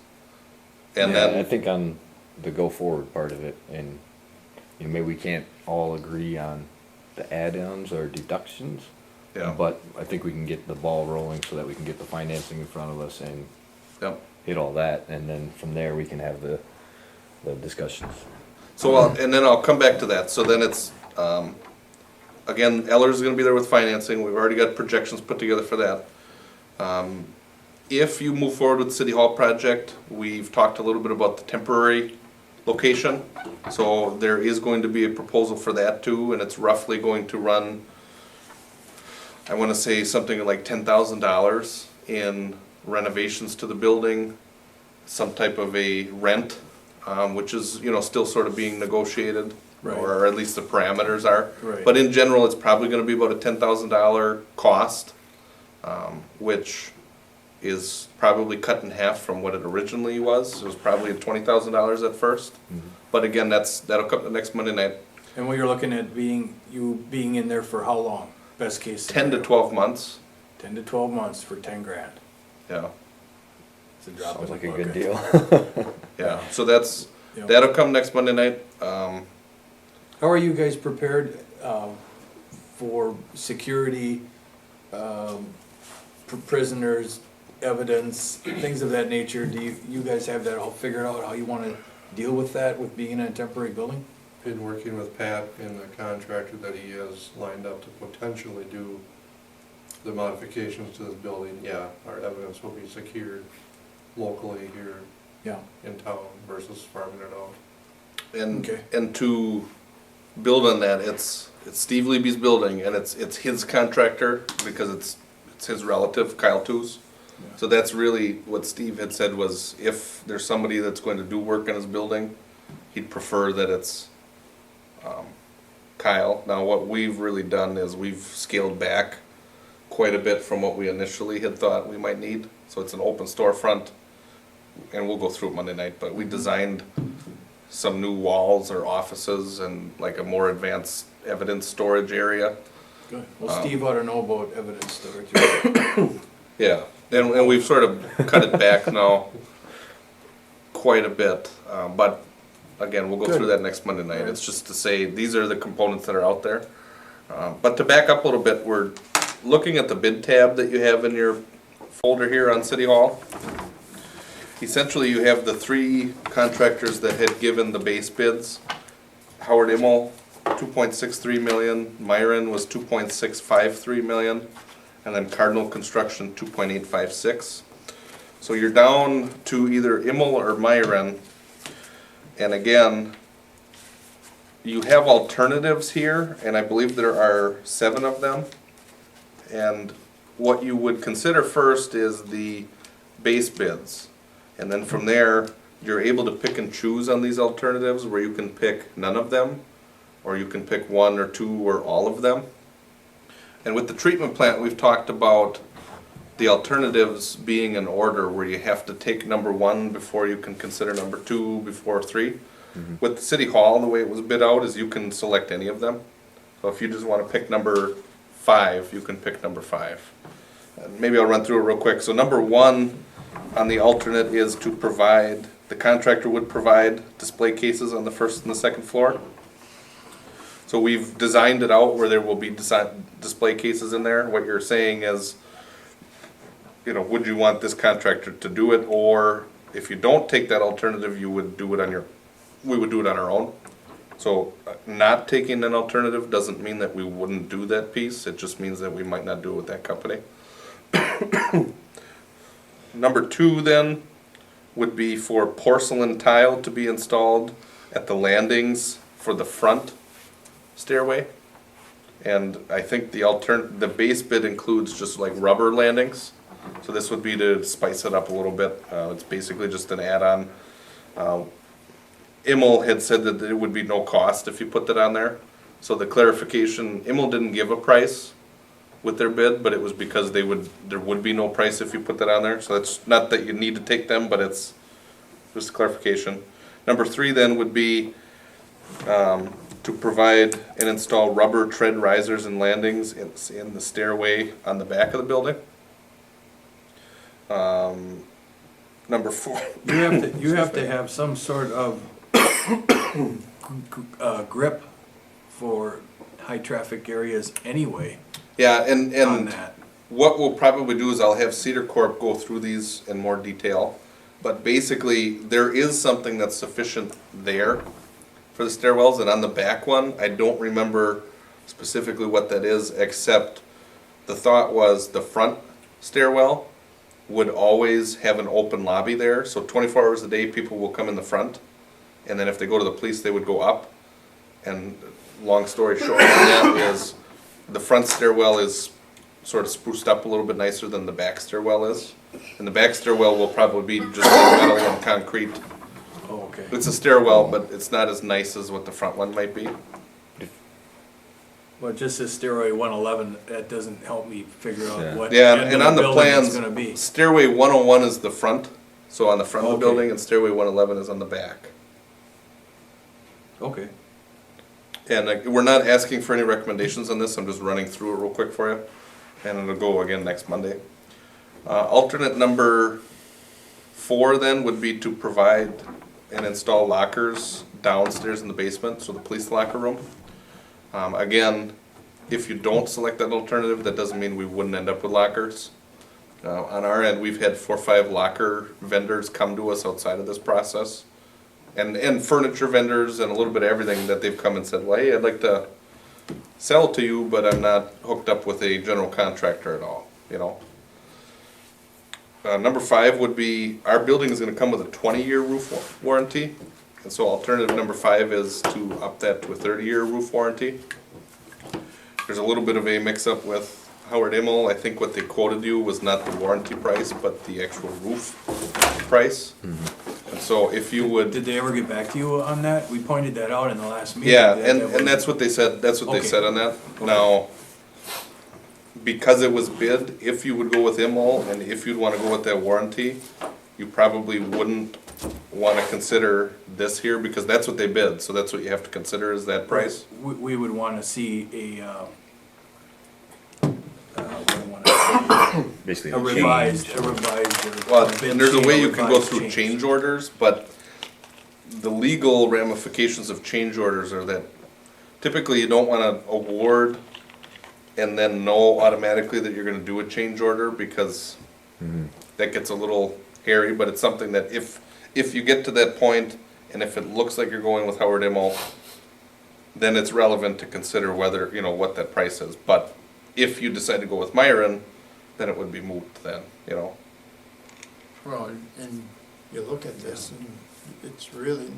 And Yeah, I then, think on the go forward part of it, and maybe we can't all agree on the add-ons or deductions. yeah, But I think we can get the ball rolling so that we can get the financing in front of us and yep. hit all that, and then from there we can have the discussions. So, and then I'll come back to that, so then it's, again, Ellers is gonna be there with financing, we've already got projections put together for that. If you move forward with the City Hall project, we've talked a little bit about the temporary location. So there is going to be a proposal for that too, and it's roughly going to run, I wanna say something like $10,000 in renovations to the building, some type of a rent, which is, still sort of being negotiated. Right. Or at least the parameters are. Right. But in general, it's probably gonna be about a $10,000 cost, which is probably cut in half from what it originally was. It was probably at $20,000 at first. But again, that'll come the next Monday night. And we are looking at being in there for how long? Best case 10 scenario. to 12 months, 10 to 12 months for 10 grand. yeah, It's a drop Sounds in like the a good bucket. deal. yeah. So Yeah. that'll come next Monday night. How are you guys prepared for security, prisoners, evidence, things of that nature? Do you guys have that all figured out, how you want to deal with that, with being in a temporary building? Been working with Pat and the contractor that he has lined up to potentially do the modifications to this building. Yeah, our evidence will be secured locally here Yeah. in town versus farming it out. Okay. And to build on that, it's Steve Levy's building, and it's his contractor, because it's his relative, Kyle Toos. So that's really what Steve had said, was if there's somebody that's going to do work in his building, he'd prefer that it's Kyle. Now, what we've really done is we've scaled back quite a bit from what we initially had thought we might need. So it's an open storefront, and we'll go through it Monday night, but we designed some new walls or offices and like a more advanced evidence storage area. Good. Well, Steve ought to know about evidence storage. Yeah, and we've sort of cut it back now quite a bit, but again, we'll go through that next Monday night. It's just to say, these are the components that are out there. But to back up a little bit, we're looking at the bid tab that you have in your folder here on City Hall. Essentially, you have the three contractors that had given the base bids. Howard Immel, 2.63 million, Myron was 2.653 million, and then Cardinal Construction, 2.856. So you're down to either Immel or Myron. And again, you have alternatives here, and I believe there are 7 of them. And what you would consider first is the base bids. And then from there, you're able to pick and choose on these alternatives, where you can pick none of them, or you can pick 1 or 2 or all of them. And with the treatment plant, we've talked about the alternatives being in order where you have to take number one before you can consider number two, before three. With the city hall, the way it was bid out is you can select any of them. So if you just wanna pick number 5, you can pick number 5. And maybe I'll run through it real quick. So number 1 on the alternate is to provide, the contractor would provide display cases on the first and the second floor. So we've designed it out where there will be display cases in there. What you're saying is, you know, would you want this contractor to do it, or if you don't take that alternative, you would do it on your, we would do it on our own. So not taking an alternative doesn't mean that we wouldn't do that piece, it just means that we might not do it with that company. Number 2 then would be for porcelain tile to be installed at the landings for the front stairway. And I think the base bid includes just like rubber landings. So this would be to spice it up a little bit. It's basically just an add-on. Immel had said that there would be no cost if you put that on there. So the clarification, Immel didn't give a price with their bid, but it was because there would be no price if you put that on there. So it's not that you need to take them, but it's just clarification. Number 3 then would be to provide and install rubber tread risers and landings in the stairway on the back of the building. Number 4. You have to have some sort of grip for high traffic areas anyway Yeah, on and that. what we'll probably do is I'll have Cedar Corp go through these in more detail. But basically, there is something that's sufficient there for the stairwells, and on the back one, I don't remember specifically what that is, except the thought was the front stairwell would always have an open lobby there, so 24 hours a day, people will come in the front, and then if they go to the police, they would go up. And long story short on that is, the front stairwell is sort of spruced up a little bit nicer than the back stairwell is. And the back stairwell will probably be just like metal and concrete. Oh, okay. It's a stairwell, but it's not as nice as what the front one might be. Well, just this stairway 111, that doesn't help me figure Yeah. out what Yeah, end and of on the building it's plans, gonna be. stairway 101 is the front, so on the front of the Okay. building, and stairway 111 is on the back. Okay. And we're not asking for any recommendations on this, I'm just running through it real quick for you, and it'll go again next Monday. Alternate number 4 then would be to provide and install lockers downstairs in the basement, so the police locker room. Again, if you don't select that alternative, that doesn't mean we wouldn't end up with lockers. On our end, we've had 4 or 5 locker vendors come to us outside of this process. And furniture vendors and a little bit of everything that they've come and said, well, hey, I'd like to sell it to you, but I'm not hooked up with a general contractor at all, you know. Number 5 would be, our building is gonna come with a 20-year roof warranty. And so alternative number 5 is to up that to a 30-year roof warranty. There's a little bit of a mix-up with Howard Immel. I think what they quoted you was not the warranty price, but the actual roof price. And so if you would. Did they ever get back to you on that? We pointed that out in the last meeting. Yeah, that and was- that's what they said, that's what they Okay. said on that. Now, because it was bid, if you would go with Immel and if you'd wanna go with that warranty, you probably wouldn't wanna consider this here, because that's what they bid, so that's what you have to consider is that price. We would wanna see what do I wanna say? Basically, A revised, or Well, bid and there's a sheet, way you can go revised through change. change orders, but the legal ramifications of change orders are that typically you don't wanna award and then know automatically that you're gonna do a change order, because that gets a little hairy, but it's something that if you get to that point, and if it looks like you're going with Howard Immel, then it's relevant to consider whether, you know, what that price is. But if you decide to go with Myron, then it would be moot then, you know. Well, and you look at this and it's really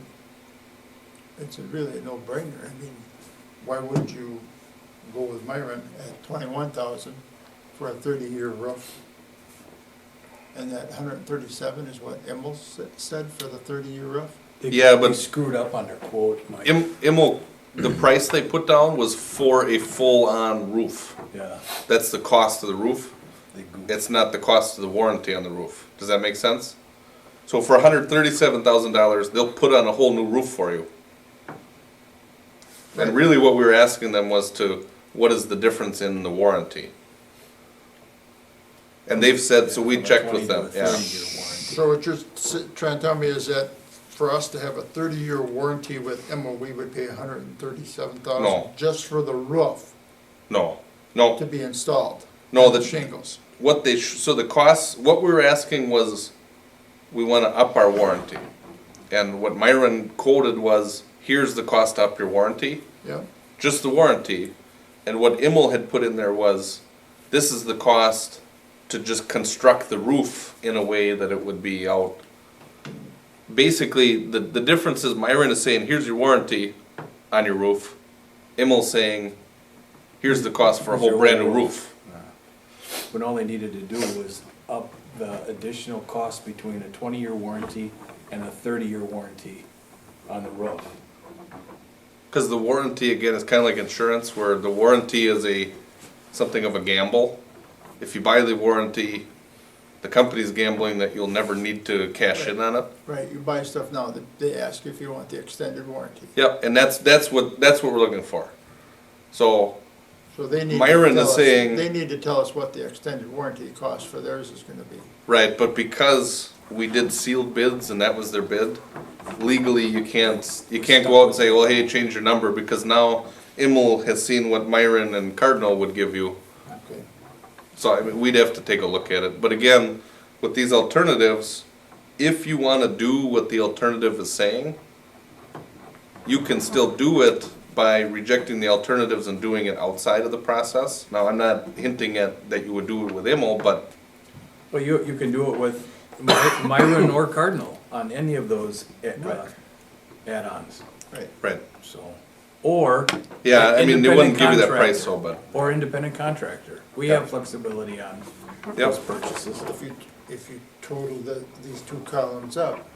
a no-brainer. I mean, why wouldn't you go with Myron at 21,000 for a 30-year roof? And that 137 is what Immel said for the 30-year roof? They- Yeah, but- They screwed up on their quote, Mike. Immel the price they put down was for a full-on roof. Yeah. That's the cost of the roof. They go- It's not the cost of the warranty on the roof. Does that make sense? So for $137,000, they'll put on a whole new roof for you. And really what we were asking them was what is the difference in the warranty? And they've said, so we From a checked with 20 to a them, yeah. 30-year warranty. So what you're trying to tell me is that for us to have a 30-year warranty with Emma, we would pay $137,000 No. just for the roof No, to be installed? No, the the- shingles. so the costs, what we were asking was, we wanna up our warranty. And what Myron quoted was, here's the cost to up your warranty, Yeah, just the warranty. And what Immel had put in there was, this is the cost to just construct the roof in a way that it would be out. Basically, the difference is Myron is saying, here's your warranty on your roof. Immel's saying, here's the cost for a Here's whole your brand new whole roof. When all they needed to do was up the additional cost between a 20-year warranty and a 30-year warranty on the roof. Cause the warranty, again, is kinda like insurance, where the warranty is something of a gamble. If you buy the warranty, the company's gambling that you'll never need to cash in on it. right, you buy stuff now, they ask if you want the extended warranty. Yep, and that's what we're looking for. So, So they need to Myron tell is us- saying- they need to tell us what the extended warranty cost for theirs is gonna be. right, but because we did sealed bids and that was their bid, legally you can't go out and say, well, hey, change your number, because now Immel has seen what Myron and Cardinal would give you. Okay. So, I mean, we'd have to take a look at it, but again, with these alternatives, if you wanna do what the alternative is saying, you can still do it by rejecting the alternatives and doing it outside of the process. Now, I'm not hinting at that you would do it with Immel, but, Well, you can do it with Myron or Cardinal on any of those add-ons, right, so. Or. yeah, I mean, they wouldn't independent give you that contractor. price, so, but, Or independent contractor. We Yeah. have flexibility on Yep. those purchases. If you total these two columns up,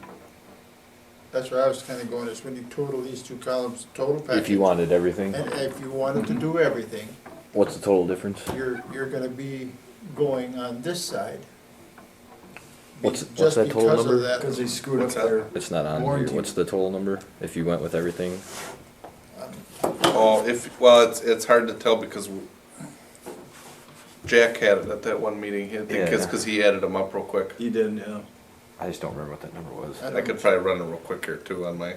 that's where I was kinda going, is when you total these two columns, total package. If you wanted everything, And if you wanted to do everything, what's the total difference? you're gonna be going on this side. What's Just that total because of number? that- Because they screwed up What's that? their, It's not on here. Warranty. What's the total number if you went with everything? oh, it's hard to tell because Jack had it at that one meeting, I think, Yeah. cause he added them up real quick. you didn't, yeah. I just don't remember what that number was. I could probably run it real quick here too on my,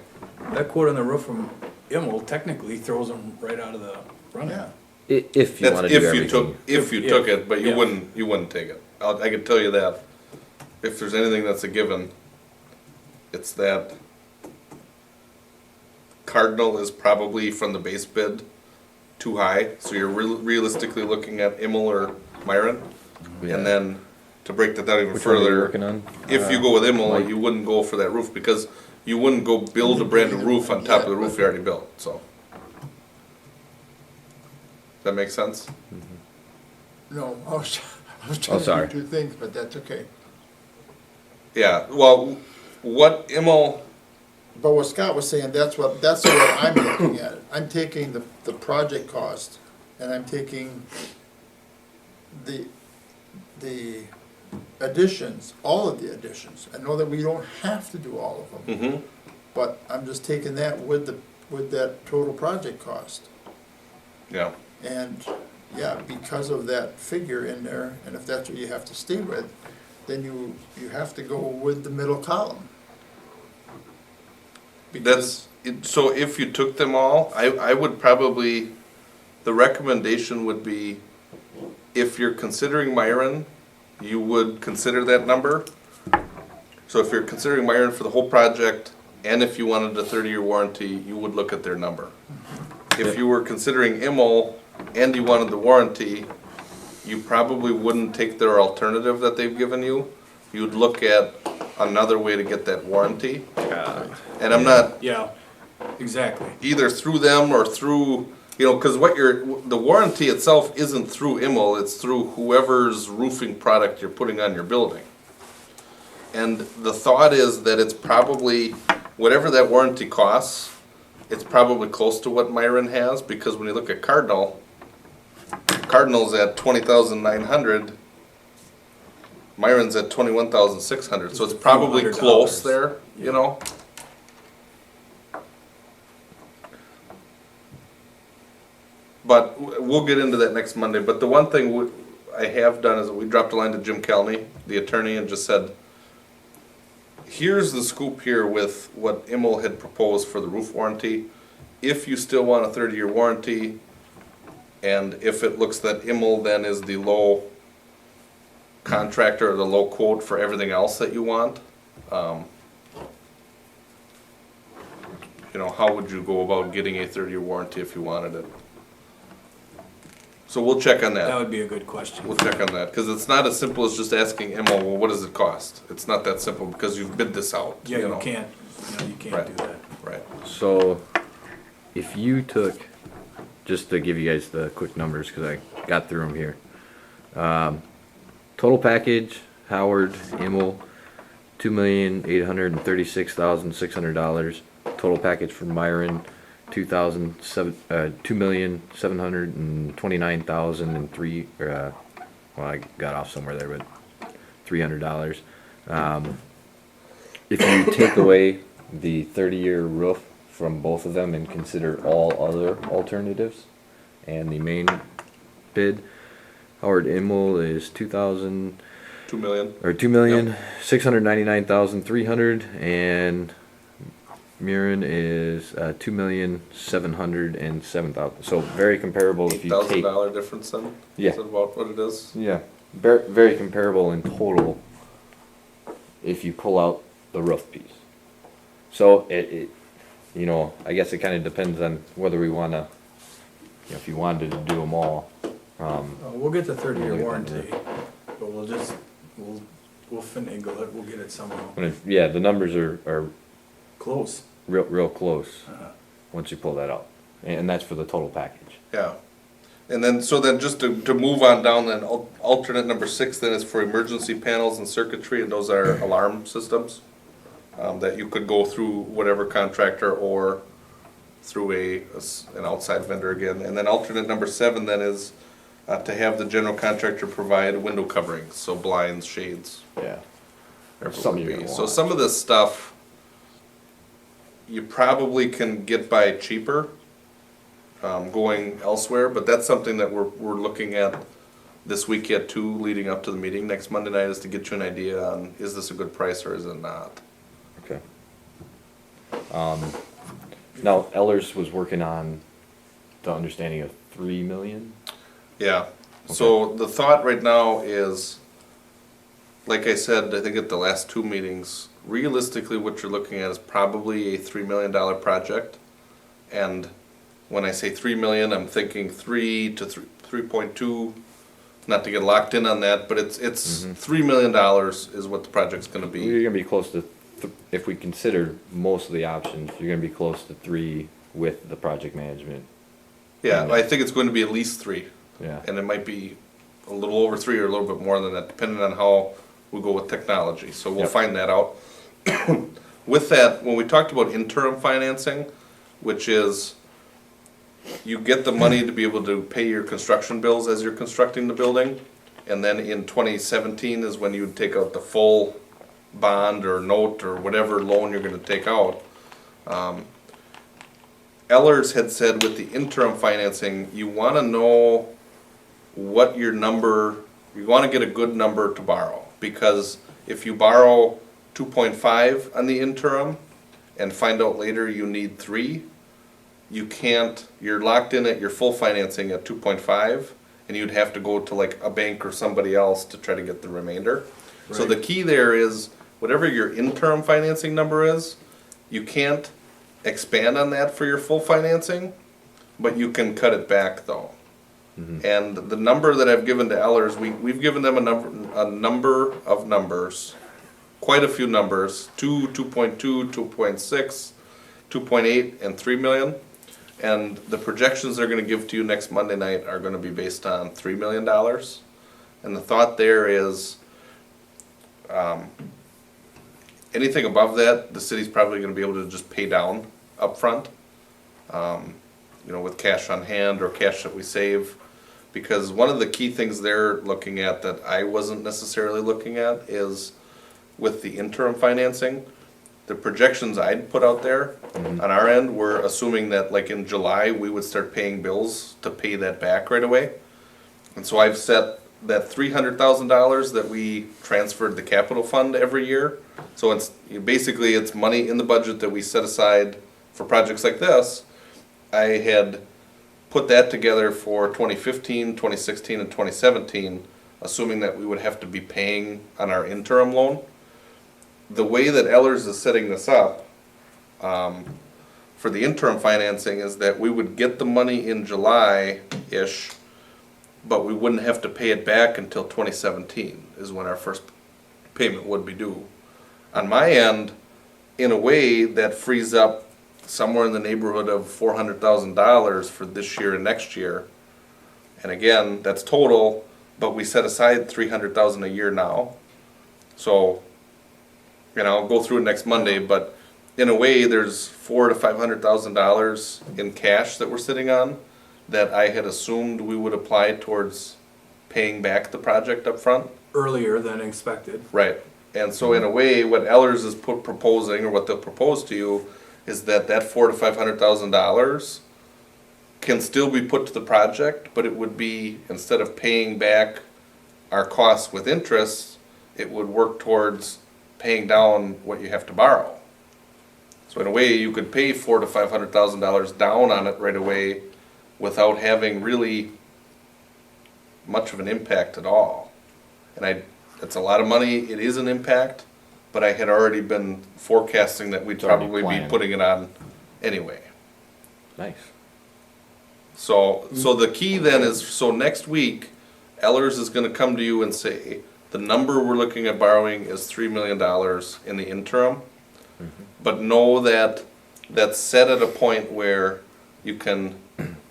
That quote on the roof from Immel technically throws them right out of the running. Yeah, If you that's wanna do if you everything. took, if you If- took it, but yeah. you wouldn't take it. I can tell you that. If there's anything that's a given, it's that Cardinal is probably from the base bid too high, so you're realistically looking at Immel or Myron. Yeah. And then to break that down even Which one are you further, working on? if you go with Immel, Mike? you wouldn't go for that roof because you wouldn't go build a brand new roof on top of the roof you already built, so. Does that make sense? no, I was trying to sorry. do two things, but that's okay. Yeah, well, what Immel, But what Scott was saying, that's the way I'm looking at it. I'm taking the project cost, and I'm taking the additions, all of the additions. I know that we don't have to do all of them, mhm, but I'm just taking that with that total project cost. yeah, And, yeah, because of that figure in there, and if that's what you have to stay with, then you have to go with the middle column. Because, so if you took them all, I would probably, the recommendation would be, if you're considering Myron, you would consider that number. So if you're considering Myron for the whole project, and if you wanted a 30-year warranty, you would look at their number. If you were considering Immel and you wanted the warranty, you probably wouldn't take their alternative that they've given you. You'd look at another way to get that warranty. And I'm not, Yeah, exactly. either through them or through, cause the warranty itself isn't through Immel, it's through whoever's roofing product you're putting on your building. And the thought is that it's probably, whatever that warranty costs, it's probably close to what Myron has, because when you look at Cardinal's at 20,900. Myron's at 21,600, so it's probably $100. close there, you know? But we'll get into that next Monday, but the one thing I have done is we dropped a line to Jim Kelney, the attorney, and just said, here's the scoop here with what Immel had proposed for the roof warranty. If you still want a 30-year warranty, and if it looks that Immel then is the low contractor or the low quote for everything else that you want, you know, how would you go about getting a 30-year warranty if you wanted it? So we'll check on That that. would be a good question. We'll check on that, because it's not as simple as just asking Immel, well, what does it cost? It's not that simple, because you've bid this out, Yeah, you you know? can't, you can't Right. do that. Right. So, if you took, just to give you guys the quick numbers, because I got through them here. Total package, Howard, Immel, $2,836,600. Total package for Myron, $2,729,003. Well, I got off somewhere there, but $300. If you take away the 30-year roof from both of them and consider all other alternatives, and the main bid, Howard Immel is 2,000 2 million. or 2,699,300, and Murin is 2,707,000. So very comparable if you take. $8,000 difference then? Yeah. Is that about what it is? Yeah, very, very comparable in total if you pull out the roof piece. So it you know, I guess it kind of depends on whether we want to, you know, if you wanted to do them all. We'll get the 30-year We'll get warranty, but we'll finagle it, we'll get it somehow. When yeah, the numbers are Close. real close Uh-huh. once you pull that out, and that's for the total package. Yeah. And then, so then just to move on down, then alternate number 6 then is for emergency panels and circuitry, and those are alarm systems. That you could go through whatever contractor or through an outside vendor again. And then alternate number 7 then is to have the general contractor provide window coverings, so blinds, shades, Yeah. whatever it Something would you're be. gonna So want. some of this stuff, you probably can get by cheaper, going elsewhere, but that's something that we're looking at this week yet too, leading up to the meeting next Monday night, is to get you an idea on, is this a good price or is it not? Okay. Now Ellers was working on the understanding of 3 million. Yeah, so the thought right now is, like I said, I think at the last 2 meetings, realistically what you're looking at is probably a $3 million project. And when I say 3 million, I'm thinking 3 to 3.2, not to get locked in on that, but it's $3 million is what the project's gonna be. You're gonna be close to, if we consider most of the options, you're gonna be close to 3 with the project management. Yeah, I think it's going to be at least 3. Yeah. And it might be a little over 3 or a little bit more than that, depending on how we go with technology. So we'll Yep. find that out. With that, when we talked about interim financing, which is you get the money to be able to pay your construction bills as you're constructing the building, and then in 2017 is when you would take out the full bond or note or whatever loan you're gonna take out. Ellers had said with the interim financing, you wanna know what your number, you wanna get a good number to borrow. Because if you borrow 2.5 on the interim and find out later you need 3, you can't, you're locked in at your full financing at 2.5, and you'd have to go to like a bank or somebody else to try to get the remainder. So the key there is, whatever your interim financing number is, you can't expand on that for your full financing, but you can cut it back though. And the number that I've given to Ellers, we've given them a number of numbers, quite a few numbers, 2.2, 2.6, 2.8, and 3 million. And the projections they're gonna give to you next Monday night are gonna be based on $3 million. And the thought there is, anything above that, the city's probably gonna be able to just pay down upfront. you know, with cash on hand or cash that we save. Because one of the key things they're looking at that I wasn't necessarily looking at is with the interim financing, the projections I'd put out there on our end were assuming that like in July, we would start paying bills to pay that back right away. And so I've set that $300,000 that we transferred the capital fund every year. So it's basically it's money in the budget that we set aside for projects like this. I had put that together for 2015, 2016, and 2017, assuming that we would have to be paying on our interim loan. The way that Ellers is setting this up for the interim financing is that we would get the money in July-ish, but we wouldn't have to pay it back until 2017 is when our first payment would be due. On my end, in a way, that frees up somewhere in the neighborhood of $400,000 for this year and next year. And again, that's total, but we set aside $300,000 a year now. So, you know, I'll go through it next Monday, but in a way, there's $400,000 to $500,000 in cash that we're sitting on that I had assumed we would apply towards paying back the project up front. Earlier than expected. Right. And so in a way, what Ellers is proposing, or what they'll propose to you, is that $400,000 to $500,000 can still be put to the project, but it would be, instead of paying back our costs with interest, it would work towards paying down what you have to borrow. So in a way, you could pay $400,000 to $500,000 down on it right away without having really much of an impact at all. And it's a lot of money, it is an impact, but I had already been forecasting that we'd It's already probably be planned. putting it on anyway. Nice. So the key then is, so next week, Ellers is gonna come to you and say, the number we're looking at borrowing is $3 million in the interim. But know that that's set at a point where you can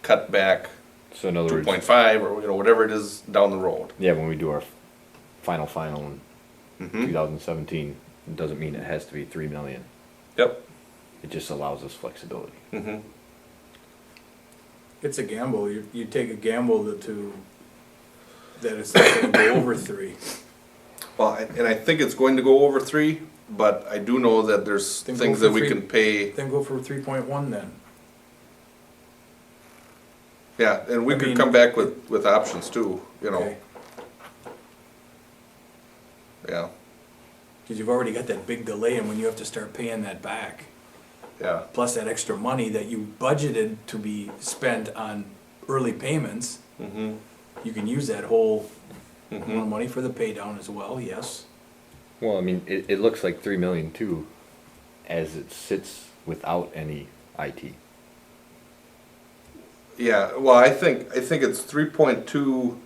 cut back So in other words, 2.5 or, you know, whatever it is down the road. yeah, when we do our final in Mhm. 2017, it doesn't mean it has to be 3 million. Yep. It just allows us flexibility. Mhm. It's a gamble. You take a gamble that it's not gonna go over 3. Well, and I think it's going to go over 3, but I do know that there's Then go things for that we 3. can pay. Then go for 3.1 then. Yeah, and we I could mean, come back with options too, you know, Okay. yeah, Cause you've already got that big delay and when you have to start paying that back. yeah, Plus that extra money that you budgeted to be spent on early payments, mm-hmm, you can use that whole amount of mm-hmm. money for the pay down as well, yes. Well, I mean, it looks like 3 million too, as it sits without any IT. Yeah, well, I think it's 3.2,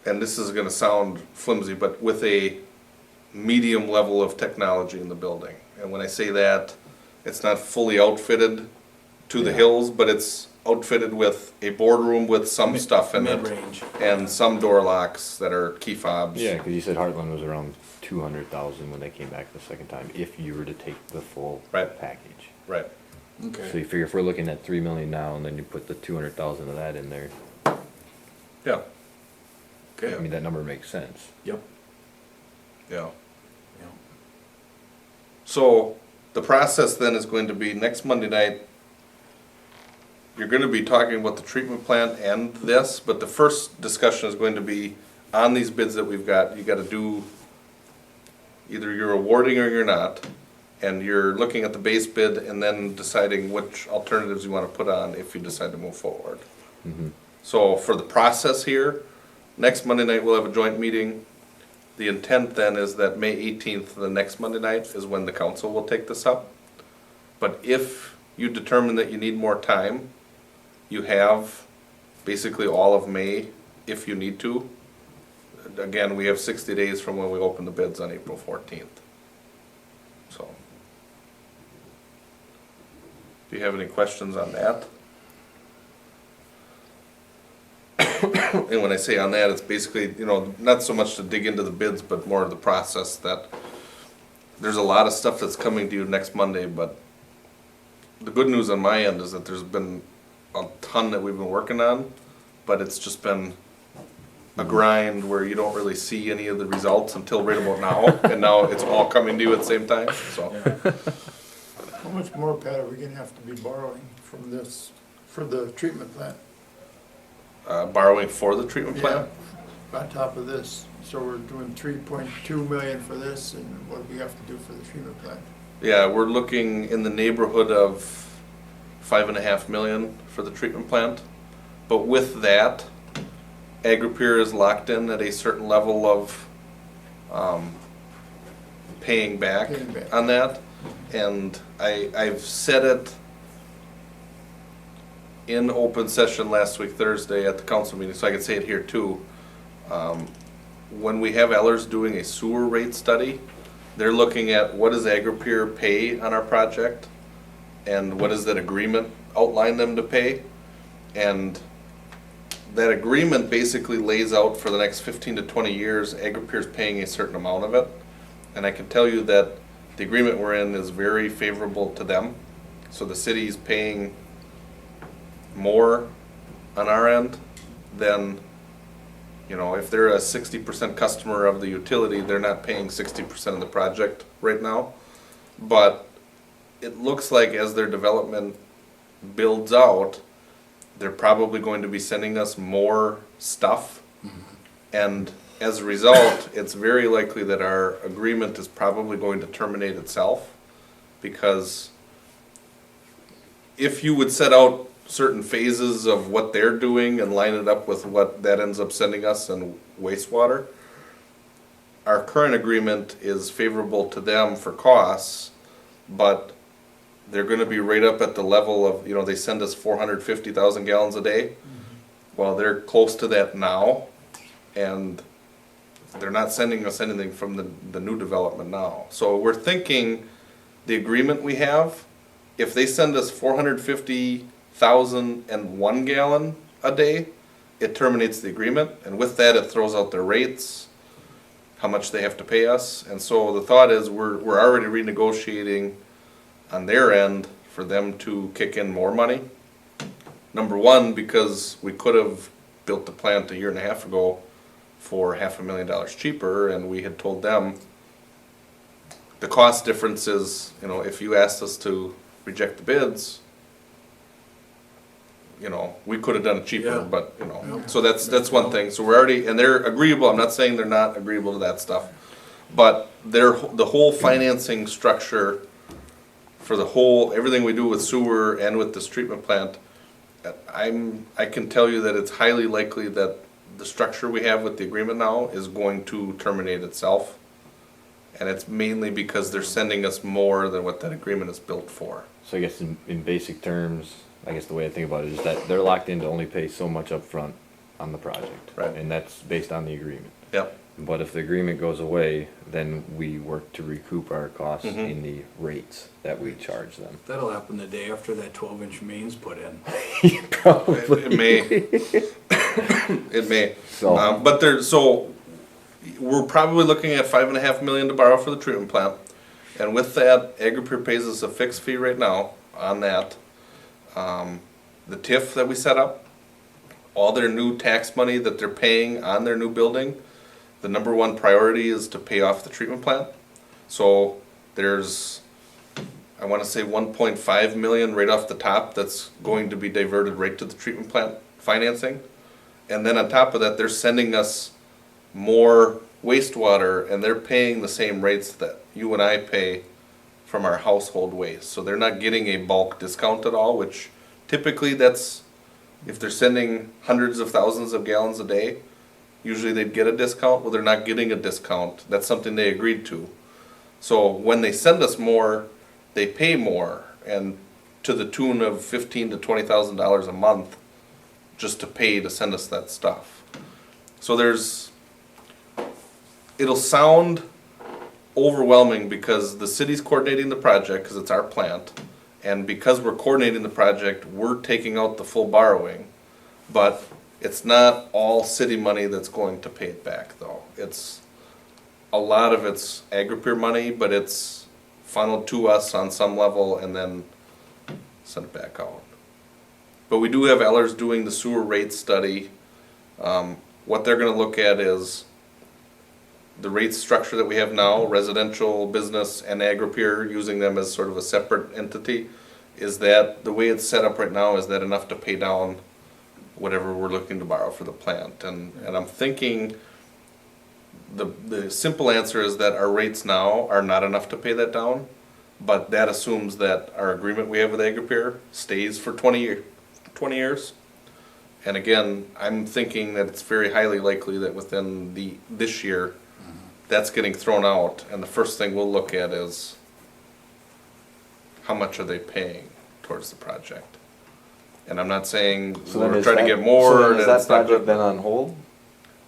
and this is gonna sound flimsy, but with a medium level of technology in the building. And when I say that, it's not fully outfitted to the Yeah. hills, but it's outfitted with a boardroom with some stuff in it. Mid-range. And some door locks that are key fobs. Yeah, because you said Heartland was around 200,000 when they came back the second time, if you were to take the full Right. package. Right, So Okay. you figure if we're looking at 3 million now, and then you put the 200,000 of that in there, yeah, I mean, that number makes sense. Yep. yeah. Yep. So, the process then is going to be next Monday night, you're gonna be talking about the treatment plant and this, but the first discussion is going to be on these bids that we've got, you gotta do, either you're awarding or you're not, and you're looking at the base bid and then deciding which alternatives you wanna put on if you decide to move forward. So for the process here, next Monday night we'll have a joint meeting. The intent then is that May 18th, the next Monday night, is when the council will take this up. But if you determine that you need more time, you have basically all of May if you need to. Again, we have 60 days from when we open the bids on April 14th. So. Do you have any questions on that? And when I say on that, it's basically, you know, not so much to dig into the bids, but more of the process that there's a lot of stuff that's coming to you next Monday, but the good news on my end is that there's been a ton that we've been working on, but it's just been a grind where you don't really see any of the results until right about now, and now it's all coming to you at the same time, so. How much more, Pat, are we gonna have to be borrowing from this, for the treatment plant? Borrowing for the treatment plant? On top of this, so we're doing 3.2 million for this, and what do we have to do for the treatment plant? Yeah, we're looking in the neighborhood of 5.5 million for the treatment plant. But with that, Agri-Peer is locked in at a certain level of paying back Paying back. on that. And I've said it in open session last week, Thursday, at the council meeting, so I can say it here too. When we have Ellers doing a sewer rate study, they're looking at what does Agri-Peer pay on our project, and what does that agreement outline them to pay? And that agreement basically lays out for the next 15 to 20 years, Agri-Peer is paying a certain amount of it. And I can tell you that the agreement we're in is very favorable to them. So the city's paying more on our end than, you know, if they're a 60% customer of the utility, they're not paying 60% of the project right now. But it looks like as their development builds out, they're probably going to be sending us more stuff. And as a result, it's very likely that our agreement is probably going to terminate itself, because if you would set out certain phases of what they're doing and line it up with what that ends up sending us in wastewater, our current agreement is favorable to them for costs, but they're gonna be right up at the level of, you know, they send us 450,000 gallons a day. Well, they're close to that now, and they're not sending us anything from the new development now. So we're thinking the agreement we have, if they send us 450,001 gallon a day, it terminates the agreement, and with that, it throws out their rates, how much they have to pay us. And so the thought is we're already renegotiating on their end for them to kick in more money. Number one, because we could have built the plant a year and a half ago for $500,000 cheaper, and we had told them the cost difference is, you know, if you asked us to reject the bids, you know, we could have done it cheaper, Yeah. but, you know, so that's one thing. So we're already, and they're agreeable, I'm not saying they're not agreeable to that stuff, but the whole financing structure for the whole, everything we do with sewer and with this treatment plant, I can tell you that it's highly likely that the structure we have with the agreement now is going to terminate itself. And it's mainly because they're sending us more than what that agreement is built for. So I guess in basic terms, I guess the way I think about it is that they're locked in to only pay so much upfront on the project. Right. And that's based on the agreement. Yep. But if the agreement goes away, then we work to recoup our costs Mhm. in the rates that we charge them. That'll happen the day after that 12-inch main's put in. It may. It may. So- But we're probably looking at 5.5 million to borrow for the treatment plant. And with that, Agri-Peer pays us a fixed fee right now on that. The TIF that we set up, all their new tax money that they're paying on their new building, the number one priority is to pay off the treatment plant. So there's, I wanna say 1.5 million right off the top that's going to be diverted right to the treatment plant financing. And then on top of that, they're sending us more wastewater, and they're paying the same rates that you and I pay from our household waste. So they're not getting a bulk discount at all, which typically that's, if they're sending hundreds of thousands of gallons a day, usually they'd get a discount. Well, they're not getting a discount. That's something they agreed to. So when they send us more, they pay more, and to the tune of $15,000 to $20,000 a month just to pay to send us that stuff. So it'll sound overwhelming because the city's coordinating the project because it's our plant, and because we're coordinating the project, we're taking out the full borrowing. But it's not all city money that's going to pay it back, though. It's a lot of it's Agri-Peer money, but it's funneled to us on some level, and then send it back out. But we do have Ellers doing the sewer rate study. What they're gonna look at is the rate structure that we have now, residential, business, and agri-peer, using them as sort of a separate entity. Is that, the way it's set up right now, is that enough to pay down whatever we're looking to borrow for the plant? And I'm thinking, the simple answer is that our rates now are not enough to pay that down, but that assumes that our agreement we have with agri-peer stays for 20 years. And again, I'm thinking that it's very highly likely that within this year, that's getting thrown out, and the first thing we'll look at is how much are they paying towards the project? And I'm not saying So then we're is trying to that- get more, so then that is that it's not project good. then on hold?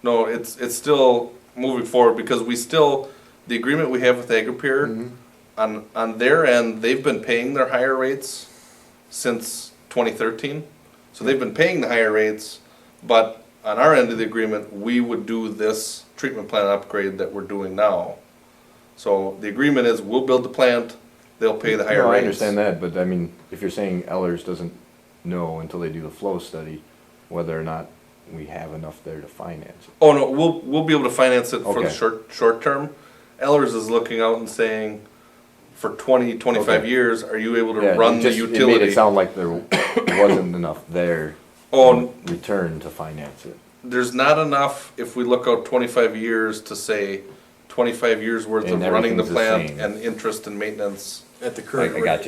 No, it's still moving forward, because we still, the agreement we have with agri-peer, on their end, they've been paying their higher rates since 2013. So they've been paying the higher rates, but on our end of the agreement, we would do this treatment plant upgrade that we're doing now. So the agreement is, we'll build the plant, they'll pay the higher No, I rates. understand that, but I mean, if you're saying Ellers doesn't know until they do the flow study whether or not we have enough there to finance it. Oh, no, we'll be able to finance it for the Okay. short term. Ellers is looking out and saying, for 25 Okay. years, are you able to Yeah, run it the just- It made utility? it sound like there wasn't enough there Oh, in return to finance it. there's not enough, if we look out 25 years, to say 25 years worth And of running the everything's the plant same. and interest and maintenance. At the I current rate. got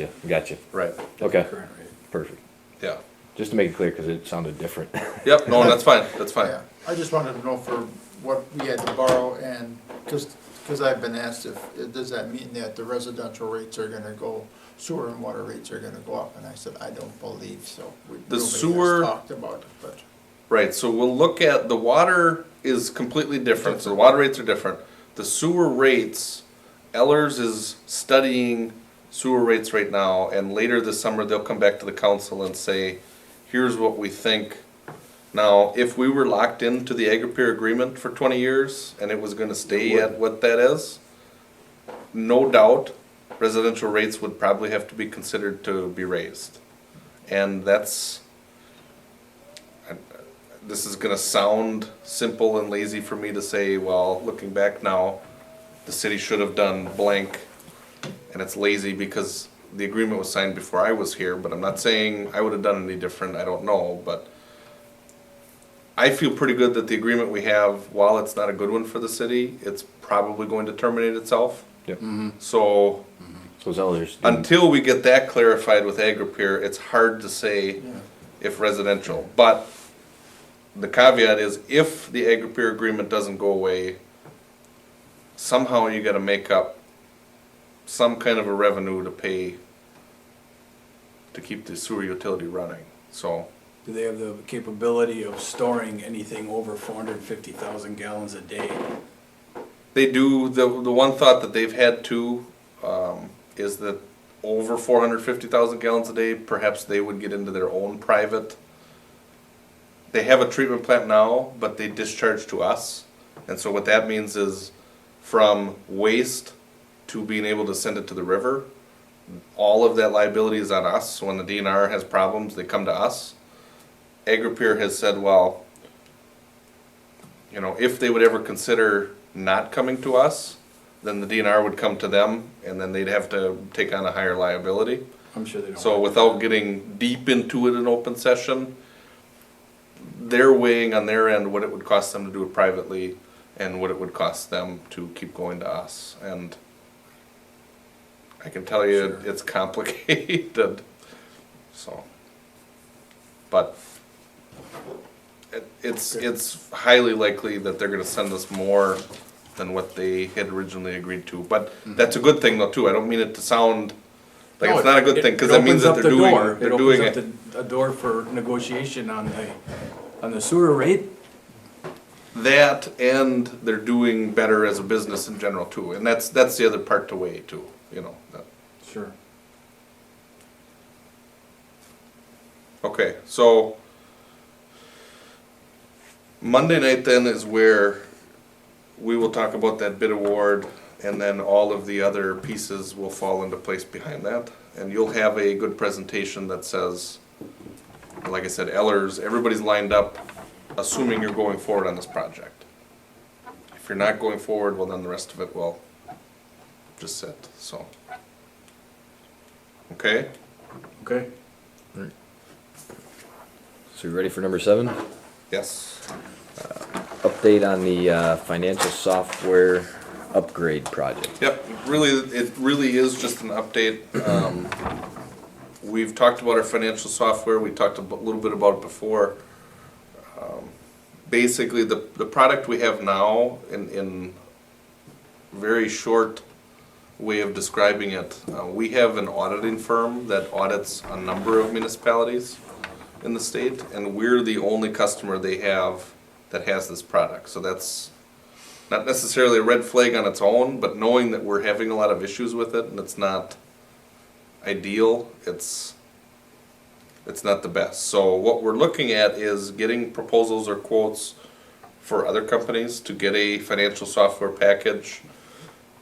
you. Right. Okay, Current rate. perfect. Yeah. Just to make it clear, because it sounded different. Yep, no, that's fine, that's fine. Yeah, I just wanted to know for what we had to borrow, and, because I've been asked if, does that mean that the residential rates are gonna go, sewer and water rates are gonna go up, and I said, I don't believe so. The Nobody has sewer- talked about it, but. Right, so we'll look at, the water is completely different, so the water rates are different. The sewer rates, Ellers is studying sewer rates right now, and later this summer, they'll come back to the council and say, here's what we think. Now, if we were locked into the agri-peer agreement for 20 years, and it was gonna stay at what that is, no doubt, residential rates would probably have to be considered to be raised. And that's, this is gonna sound simple and lazy for me to say, well, looking back now, the city should have done blank, and it's lazy because the agreement was signed before I was here, but I'm not saying I would have done any different, I don't know, but I feel pretty good that the agreement we have, while it's not a good one for the city, it's probably going to terminate itself. Yep. So, So Ellers. until we get that clarified with agri-peer, it's hard to say if residential. But the caveat is, if the agri-peer agreement doesn't go away, somehow you gotta make up some kind of a revenue to pay to keep the sewer utility running, so. Do they have the capability of storing anything over 450,000 gallons a day? They do, the one thought that they've had too, is that over 450,000 gallons a day, perhaps they would get into their own private. They have a treatment plant now, but they discharge to us. And so what that means is, from waste to being able to send it to the river, all of that liability is on us. So when the DNR has problems, they come to us. Agri-peer has said, well, you know, if they would ever consider not coming to us, then the DNR would come to them, and then they'd have to take on a higher liability. I'm sure they don't. So want without that. getting deep into it in open session, they're weighing on their end what it would cost them to do it privately and what it would cost them to keep going to us. And I can tell you, Sure. it's complicated, so. But it's highly likely that they're gonna send us more than what they had originally agreed to. But that's a good thing though too. I don't mean it to sound like No, it's not a good it- thing, cause it that means opens that up they're the door. doing, they're doing It it. opens up a door for negotiation on the sewer rate. That, and they're doing better as a business in general too, and that's the other part to weigh too, you know, that. Sure. Okay, so Monday night then is where we will talk about that bid award. and then all of the other pieces will fall into place behind that. And you'll have a good presentation that says, like I said, Ellers, everybody's lined up, assuming you're going forward on this project. If you're not going forward, well, then the rest of it will just sit, so. Okay? Okay. So you ready for number 7? Yes. Update on the financial software upgrade project. Yep, it really is just an update. We've talked about our financial software, we talked a little bit about it before. Basically, the product we have now, in very short way of describing it, we have an auditing firm that audits a number of municipalities in the state, and we're the only customer they have that has this product. So that's not necessarily a red flag on its own, but knowing that we're having a lot of issues with it and it's not ideal, it's not the best. So what we're looking at is getting proposals or quotes for other companies to get a financial software package,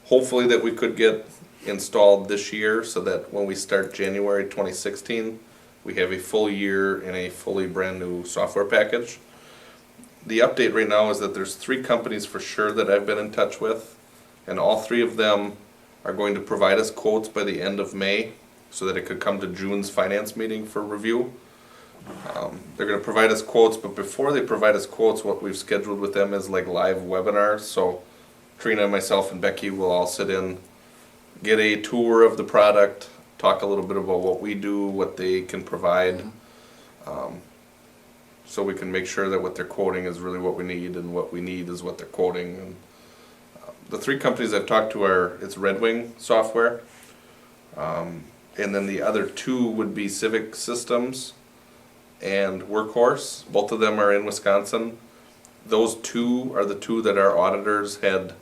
hopefully that we could get installed this year, so that when we start January 2016, we have a full year and a fully brand new software package. The update right now is that there's 3 companies for sure that I've been in touch with, and all 3 of them are going to provide us quotes by the end of May, so that it could come to June's finance meeting for review. They're going to provide us quotes, but before they provide us quotes, what we've scheduled with them is like live webinars. So Trina, myself, and Becky will all sit in, get a tour of the product, talk a little bit about what we do, what they can provide, so we can make sure that what they're quoting is really what we need, and what we need is what they're quoting. And the 3 companies I've talked to it's Red Wing Software, and then the other 2 would be Civic Systems and Workhorse. Both of them are in Wisconsin. Those 2 are the 2 that our auditors had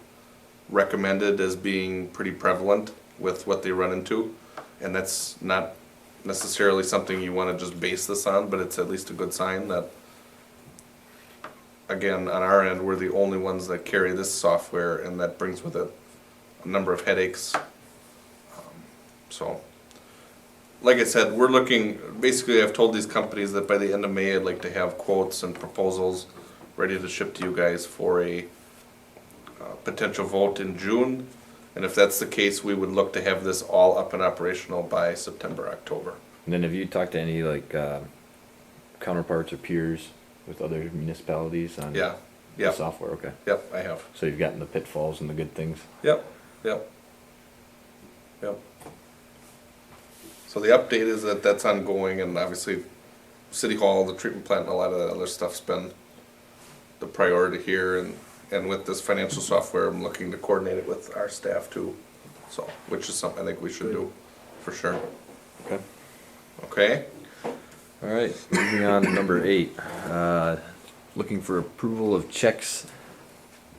recommended as being pretty prevalent with what they run into. And that's not necessarily something you want to just base this on, but it's at least a good sign that, again, on our end, we're the only ones that carry this software, and that brings with it a number of headaches. So, like I said, we're looking, basically I've told these companies that by the end of May I'd like to have quotes and proposals ready to ship to you guys for a potential vote in June. And if that's the case, we would look to have this all up and operational by September, October. And then have you talked to any like counterparts or peers with other municipalities on Yeah, the yep, software? Okay. yep, I have. So you've gotten the pitfalls and the good things. Yep, yep, yep. So the update is that that's ongoing, and obviously City Hall, the treatment plant, and a lot of that other stuff's been the priority here, and with this financial software, I'm looking to coordinate it with our staff too. So, which is something I think we should do, for sure. Okay. Okay? All right, moving on to number 8. Looking for approval of checks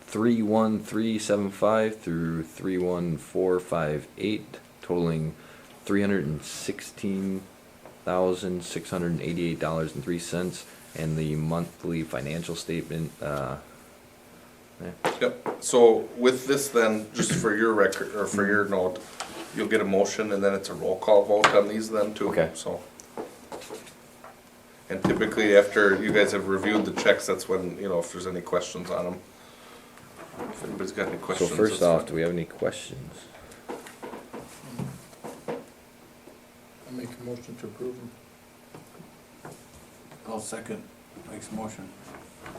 31375 through 31458, totaling $316,688.03, and the monthly financial statement. Yep, so with this then, just for your record, or for your note, you'll get a motion, and then it's a roll call vote on these then too. Okay. So. And typically after you guys have reviewed the checks, that's when, if there's any questions on them. If anybody's got any So questions. first that's off, fine. do we have any questions? I make a motion to approve them. I'll second Mike's motion.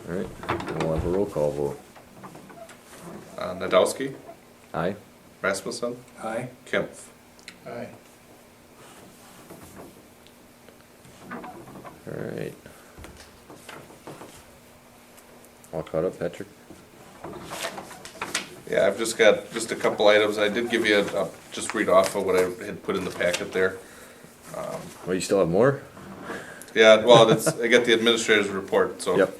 All right, then we'll have a roll call vote. Nadowski, Aye? Rasmussen, Aye? Kempf. Aye. All right. All caught up, Patrick? Yeah, I've just got just a couple items. I did give you just read off of what I had put in the packet there. Well, you still have more? Yeah, well, I got the administrator's report, so. Yep.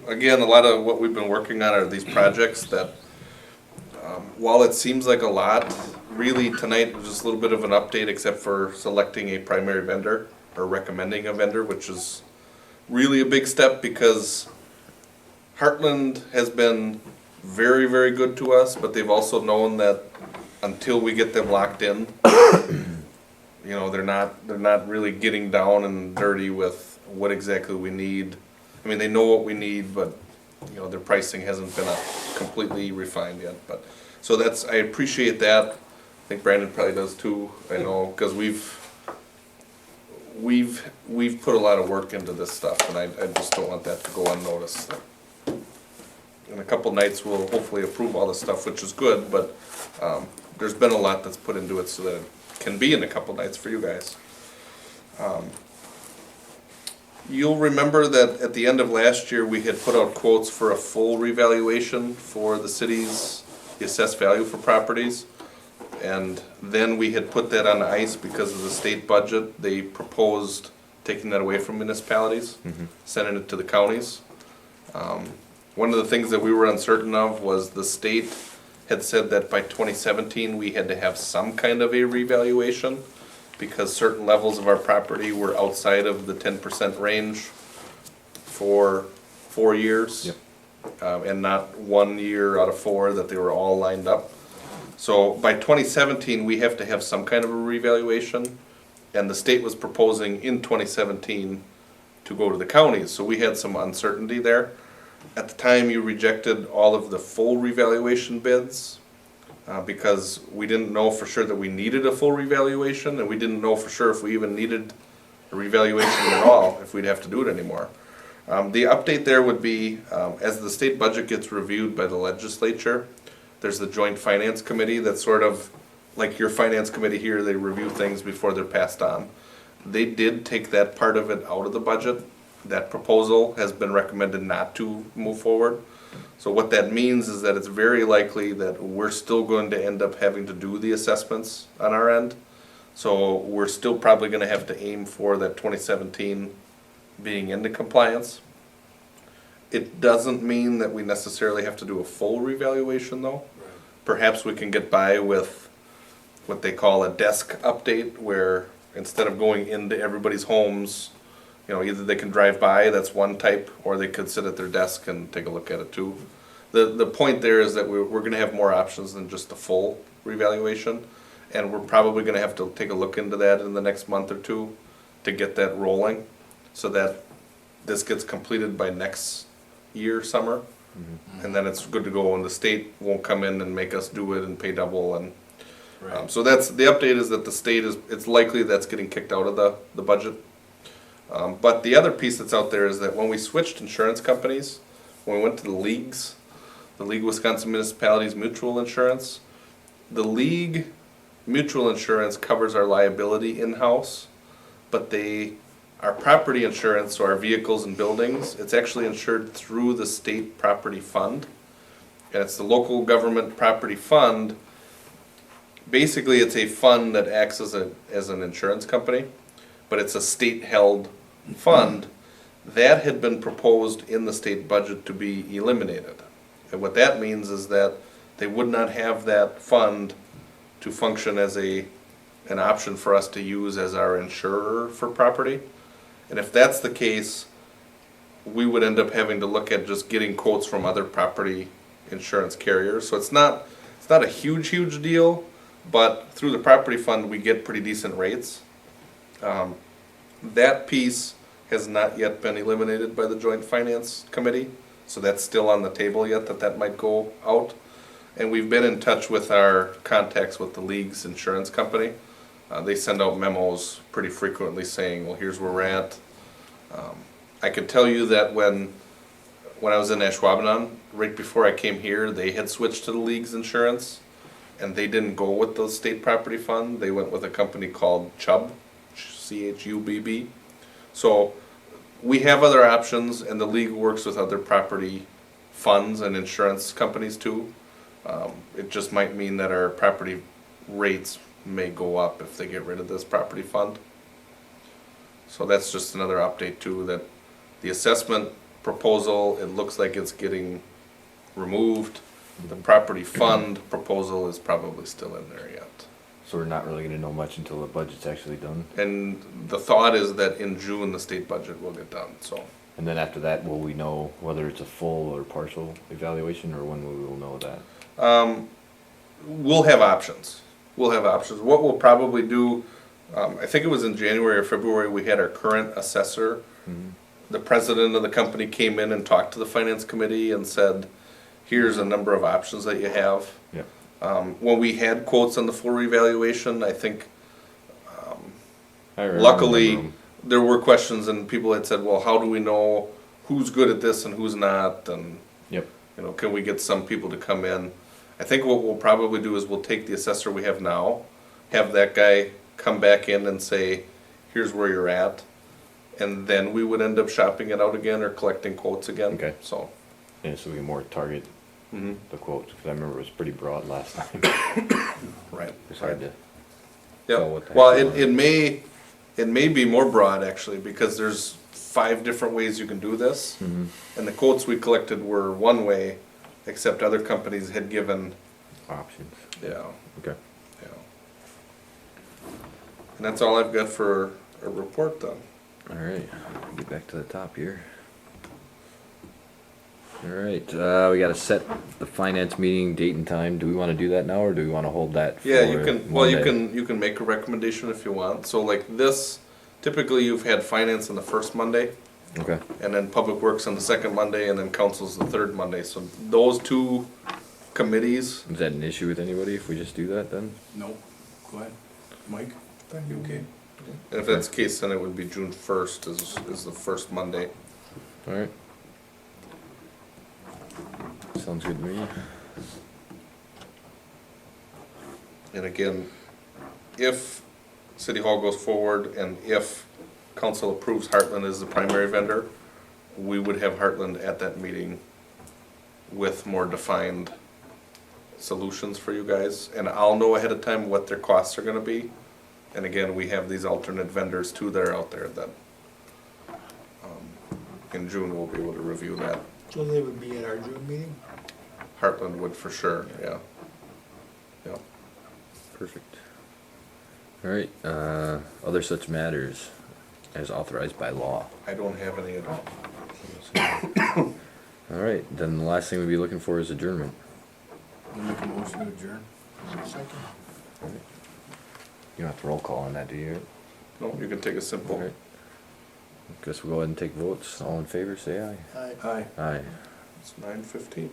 Again, a lot of what we've been working on are these projects that, while it seems like a lot, really tonight was just a little bit of an update, except for selecting a primary vendor or recommending a vendor, which is really a big step, because Heartland has been very, very good to us, but they've also known that until we get them locked in, you know, they're not really getting down and dirty with what exactly we need. I mean, they know what we need, but, you know, their pricing hasn't been completely refined yet, but, so that's, I appreciate that. I think Brandon probably does too, I know, cause we've put a lot of work into this stuff, and I just don't want that to go unnoticed. In a couple nights, we'll hopefully approve all this stuff, which is good, but, there's been a lot that's put into it so that it can be in a couple nights for you guys. You'll remember that at the end of last year, we had put out quotes for a full revaluation for the city's assessed value for properties. And then we had put that on ice because of the state budget. They proposed taking that away from municipalities, sending it to the counties. One of the things that we were uncertain of was the state had said that by 2017, we had to have some kind of a revaluation because certain levels of our property were outside of the 10% range for 4 years. Yep. And not 1 year out of 4 that they were all lined up. So by 2017, we have to have some kind of a revaluation, and the state was proposing in 2017 to go to the counties, so we had some uncertainty there. At the time, you rejected all of the full revaluation bids, because we didn't know for sure that we needed a full revaluation, and we didn't know for sure if we even needed a revaluation at all, if we'd have to do it anymore. The update there would be, as the state budget gets reviewed by the legislature, there's the Joint Finance Committee that's sort of like your finance committee here, they review things before they're passed on. They did take that part of it out of the budget. That proposal has been recommended not to move forward. So what that means is that it's very likely that we're still going to end up having to do the assessments on our end. So we're still probably gonna have to aim for that 2017 being into compliance. It doesn't mean that we necessarily have to do a full revaluation though. Perhaps we can get by with what they call a desk update, where instead of going into everybody's homes, you know, either they can drive by, that's one type, or they could sit at their desk and take a look at it too. The point there is that we're gonna have more options than just a full revaluation, and we're probably gonna have to take a look into that in the next month or two to get that rolling, so that this gets completed by next year, summer. And then it's good to go, and the state won't come in and make us do it and pay double, and so that's, the update is that the state is, it's likely that's getting kicked out of the budget. But the other piece that's out there is that when we switched insurance companies, when we went to the leagues, the League of Wisconsin Municipalities Mutual Insurance, the league mutual insurance covers our liability in-house, but our property insurance, so our vehicles and buildings, it's actually insured through the state property fund. And it's the local government property fund. Basically, it's a fund that acts as an insurance company, but it's a state-held fund. That had been proposed in the state budget to be eliminated. And what that means is that they would not have that fund to function as an option for us to use as our insurer for property. And if that's the case, we would end up having to look at just getting quotes from other property insurance carriers. So it's not a huge deal, but through the property fund, we get pretty decent rates. That piece has not yet been eliminated by the Joint Finance Committee, so that's still on the table yet, that might go out. And we've been in touch with our contacts with the league's insurance company. They send out memos pretty frequently saying, well, here's where we're at. I could tell you that when I was in Ashwaubenon, right before I came here, they had switched to the league's insurance, and they didn't go with the state property fund. They went with a company called Chubb, C-H-U-B-B. So we have other options, and the league works with other property funds and insurance companies too. It just might mean that our property rates may go up if they get rid of this property fund. So that's just another update too, that the assessment proposal, it looks like it's getting removed. The property fund proposal is probably still in there yet. So we're not really gonna know much until the budget's actually done. And the thought is that in June, the state budget will get done, so. And then after that, will we know whether it's a full or partial evaluation, or when we will know that? We'll have options. We'll have options. What we'll probably do, I think it was in January or February, we had our current assessor. The president of the company came in and talked to the finance committee and said, here's a number of options that you have. Yep. When we had quotes on the full revaluation, I think I remember luckily them. there were questions and people had said, well, how do we know who's good at this and who's not? And, Yep. you know, can we get some people to come in? I think what we'll probably do is we'll take the assessor we have now, have that guy come back in and say, here's where you're at. And then we would end up shopping it out again or collecting quotes again. Okay. So, Yeah, so we can more target mhm, the quotes, because I remember it was pretty broad last time. right. It's hard to. Yeah, tell what type well, you want. it may be more broad actually, because there's 5 different ways you can do this. Mhm. And the quotes we collected were one way, except other companies had given, Options. yeah, Okay. yeah. And that's all I've got for a report done. All right, get back to the top here. All right, we gotta set the finance meeting date and time. Do we wanna do that now, or do we wanna hold that for Yeah, you can, well, Monday? you can make a recommendation if you want. So like this, typically you've had finance on the first Monday, Okay, and then public works on the second Monday, and then council's the third Monday. So those 2 committees, is that an issue with anybody if we just do that then? Nope, go ahead. Mike, you okay? and if that's the case, then it would be June 1st is the first Monday. All right. Sounds good to me. And again, if City Hall goes forward and if council approves Heartland as the primary vendor, we would have Heartland at that meeting with more defined solutions for you guys. And I'll know ahead of time what their costs are gonna be. And again, we have these alternate vendors too that are out there that in June we'll be able to review that. So they would be at our June meeting? Heartland would for sure, yeah. Yeah. Perfect. All right, other such matters as authorized by law. I don't have any at all. All right, then the last thing we'd be looking for is adjournment. I'll make a motion to adjourn. Second. You don't have to roll call on that, do you? No, you can take a All simple. right. Guess we'll go ahead and take votes. All in favor, say aye. Aye. Aye. Aye. It's 9:15.